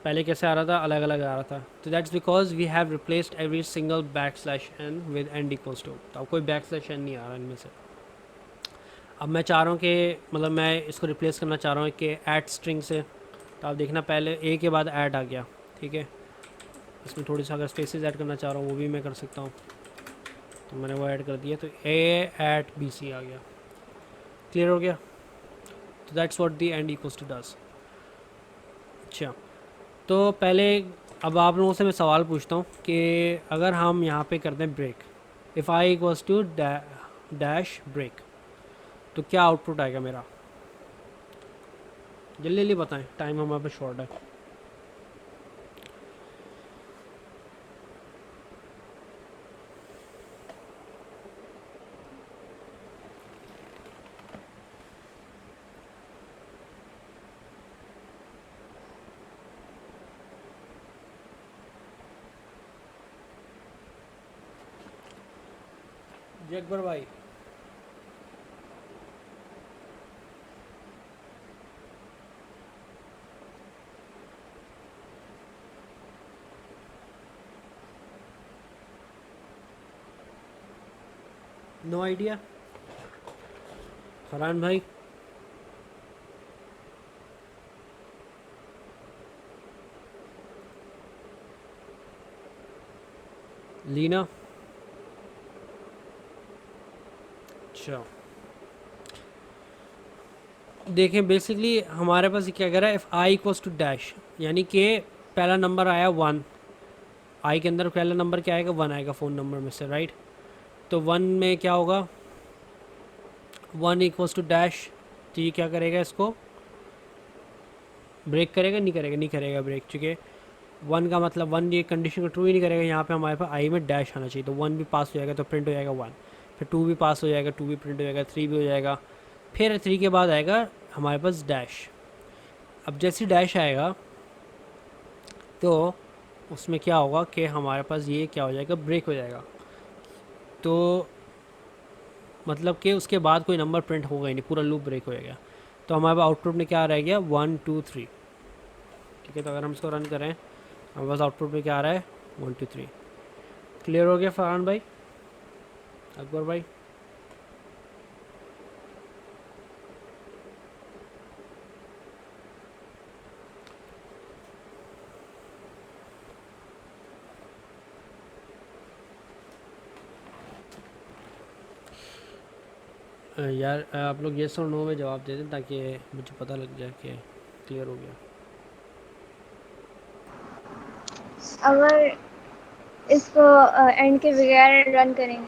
पहले कैसे आ रहा था, अलग अलग आ रहा था। तो that's because we have replaced every single \n with end equals to, तो अब कोई \n नहीं आ रहा इनमें से। अब मैं चाह रहा हूँ कि मतलब मैं इसको रिप्लेस करना चाह रहा हूँ कि ऐड स्ट्रिंग से, तो आप देखना पहले ए के बाद ऐड आ गया, ठीक है। इसमें थोड़ी सा अगर स्पेसेस ऐड करना चाह रहा हूँ वो भी मैं कर सकता हूँ, तो मैंने वो ऐड कर दिया, तो A@BC आ गया, क्लियर हो गया। तो that's what the end equals to does. अच्छा, तो पहले अब आप लोगों से मैं सवाल पूछता हूँ कि अगर हम यहाँ पे करते हैं break, if i equals to dash break, तो क्या आउटपुट आएगा मेरा? जल्दी जल्दी बताएं, टाइम हमारे पे शॉर्ट है। जी अकबर भाई, नो आइडिया। फरहान भाई, लीना, अच्छा देखें बेसिकली हमारे पास क्या कह रहा है, if i equals to dash, यानी कि पहला नंबर आया 1, आई के अंदर पहला नंबर क्या आएगा? 1 आएगा फ़ोन नंबर में से, राइट? तो 1 में क्या होगा? 1 इक्वल्स टू डैश, तो ये क्या करेगा? इसको ब्रेक करेगा? नहीं करेगा, नहीं करेगा ब्रेक, चूँकि 1 का मतलब 1 ये कंडीशन को ट्रू ही नहीं करेगा। यहाँ पे हमारे पास आई में डैश आना चाहिए, तो 1 भी पास हो जाएगा तो प्रिंट हो जाएगा 1, फिर 2 भी पास हो जाएगा, 2 भी प्रिंट हो जाएगा, 3 भी हो जाएगा, फिर 3 के बाद आएगा हमारे पास डैश। अब जैसे डैश आएगा तो उसमें क्या होगा कि हमारे पास ये क्या हो जाएगा? ब्रेक हो जाएगा। तो मतलब कि उसके बाद कोई नंबर प्रिंट होगा ही नहीं, पूरा लूप ब्रेक हो जाएगा। तो हमारे पास आउटपुट में क्या रह गया? 1 2 3, ठीक है। तो अगर हम इसको रन करें, हमारे पास आउटपुट में क्या आ रहा है? 1 2 3। क्लियर हो गया फरहान भाई, अकबर भाई? यार आप लोग येस और नो में जवाब दे दें ताकि मुझे पता लग जाए कि क्लियर हो गया।
अगर इसको एंड के बगैर रन करेंगे,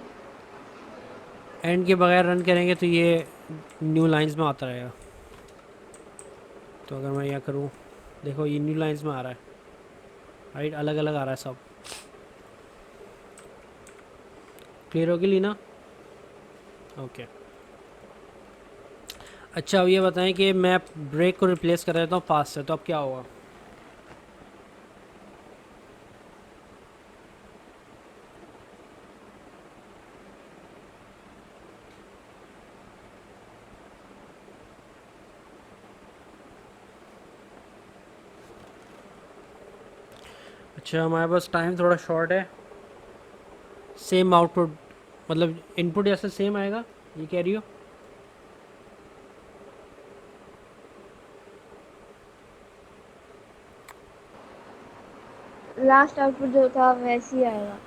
एंड के बगैर रन करेंगे तो ये न्यू लाइंस में आता रहेगा। तो अगर मैं यह करूँ, देखो ये न्यू लाइंस में आ रहा है, राइट? अलग अलग आ रहा है सब। क्लियर होगी लीना? ओके। अच्छा अब ये बताएं कि मैं ब्रेक को रिप्लेस कर देता हूँ पास से, तो अब क्या होगा? अच्छा हमारे पास टाइम थोड़ा शॉर्ट है। सेम आउटपुट मतलब इनपुट जैसे सेम आएगा, ये कह रही हो?
लास्ट आउटपुट जो था वैसे ही आएगा।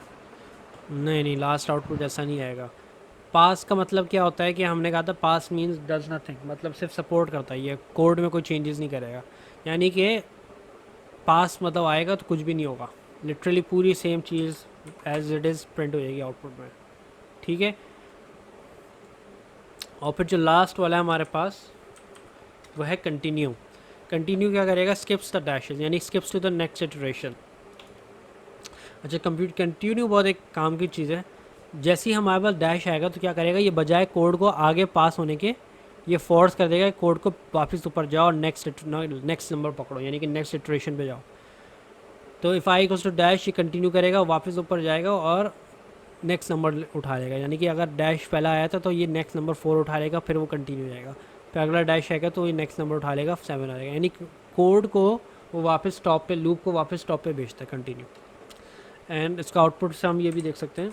नहीं नहीं, लास्ट आउटपुट ऐसा नहीं आएगा। पास का मतलब क्या होता है कि हमने कहा था पास मीन्स डज नथिंग, मतलब सिर्फ सपोर्ट करता है, ये कोड में कोई चेंजेस नहीं करेगा। यानी कि पास मतलब आएगा तो कुछ भी नहीं होगा, लिटरली पूरी सेम चीज़ एज इट इज़ प्रिंट हो जाएगी आउटपुट में, ठीक है। और फिर जो लास्ट वाला है हमारे पास वो है कंटिन्यू। कंटिन्यू क्या करेगा? स्किप्स द डैशेस, यानी skips to the next iteration. अच्छा कंटिन्यू बहुत एक काम की चीज़ है। जैसे ही हमारे पास डैश आएगा तो क्या करेगा? ये बजाय कोड को आगे पास होने के ये फोर्स कर देगा कोड को वापस ऊपर जाओ और नेक्स्ट नंबर पकड़ो, यानी कि नेक्स्ट इटरेशन पे जाओ। तो if i equals to dash ये कंटिन्यू करेगा, वापस ऊपर जाएगा और नेक्स्ट नंबर उठा लेगा। यानी कि अगर डैश पहला आया था तो ये नेक्स्ट नंबर 4 उठा लेगा, फिर वो कंटिन्यू जाएगा, फिर अगला डैश आएगा तो ये नेक्स्ट नंबर उठा लेगा, 7 आ जाएगा। यानी कोड को वो वापस टॉप पे, लूप को वापस टॉप पे भेजता है कंटिन्यू। एंड इसका आउटपुट से हम ये भी देख सकते हैं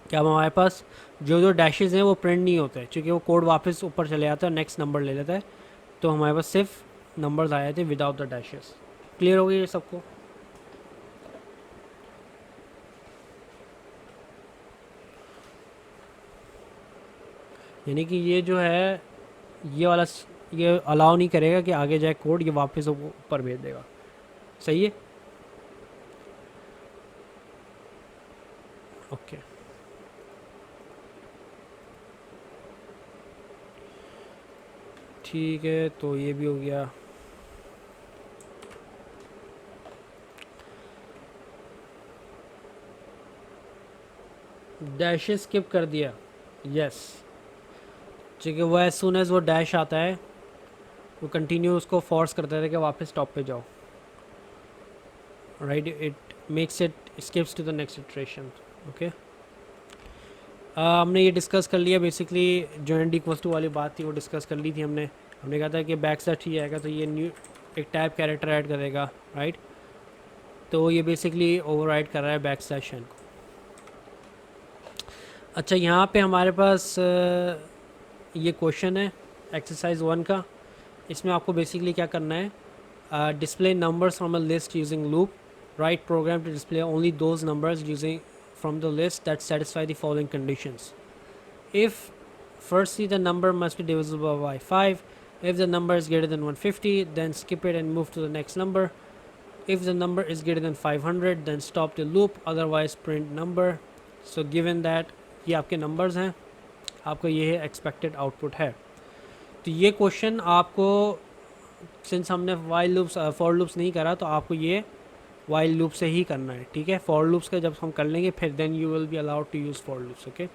कि अब हमारे पास जो जो डैशेज़ हैं वो प्रिंट नहीं होते, क्योंकि वो कोड वापस ऊपर चले जाता है, नेक्स्ट नंबर ले लेता है। तो हमारे पास सिर्फ नंबर्स आए थे विदाउट द डैशेस। क्लियर हो गई ये सबको? यानी कि ये जो है ये वाला ये अलाउ नहीं करेगा कि आगे जाए कोड, ये वापस ऊपर भेज देगा। सही है, ओके। ठीक है, तो ये भी हो गया। डैश स्किप कर दिया, यस, ठीक है। वो एज सुन एज वो डैश आता है वो कंटिन्यू उसको फोर्स करता है कि वापस टॉप पे जाओ, right, it makes it skips to the next iteration, okay. हमने ये डिस्कस कर लिया बेसिकली, जो एंड इक्वल्स टू वाली बात थी वो डिस्कस कर ली थी हमने कहा था कि बैक स्लैश ही आएगा तो ये न्यू एक टाइप कैरेक्टर ऐड करेगा, राइट। तो ये बेसिकली ओवरराइड कर रहा है बैक स्लैश एन को। अच्छा, यहाँ पे हमारे पास ये क्वेश्चन है एक्सरसाइज 1 का। इसमें आपको बेसिकली क्या करना है, display numbers from a list using loop, right program to display only those numbers using from the list that satisfy the following conditions. If firstly the number must be divisible by 5, if the number is greater than 150 then skip it and move to the next number, if the number is greater than 500 then stop the loop, otherwise print number. So given that ये आपके numbers हैं, आपको ये expected output है। तो ये question आपको, since हमने while loops for loops नहीं करा, तो आपको ये वाइल लूप से ही करना है, ठीक है। फॉर लूप्स का जब हम कर लेंगे फिर then you will be allowed to use for loops, okay.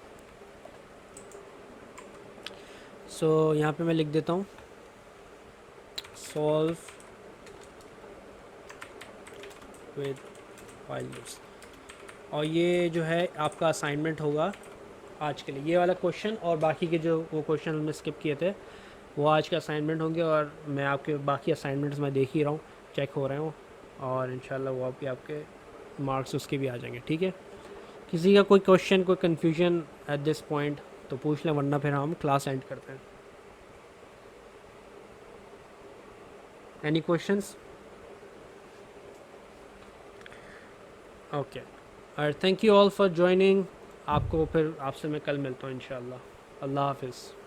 So यहाँ पे मैं लिख देता हूँ सॉल्व विद वाइल लूप्स, और ये जो है आपका असाइनमेंट होगा आज के लिए, ये वाला क्वेश्चन और बाकी के जो वो क्वेश्चन हमने स्किप किए थे वो आज के असाइनमेंट होंगे। और मैं आपके बाकी असाइनमेंट्स मैं देख ही रहा हूँ, चेक हो रहे हो, और इंशाल्लाह वो भी आपके मार्क्स उसके भी आ जाएंगे, ठीक है। किसी का कोई क्वेश्चन, कोई कन्फ्यूजन एट दिस पॉइंट तो पूछ लें, वरना फिर हम क्लास एंड करते हैं। Any questions? ओके, और thank you all for joining. आपको फिर आपसे मैं कल मिलता हूँ इंशाल्लाह। अल्लाह हाफिज़।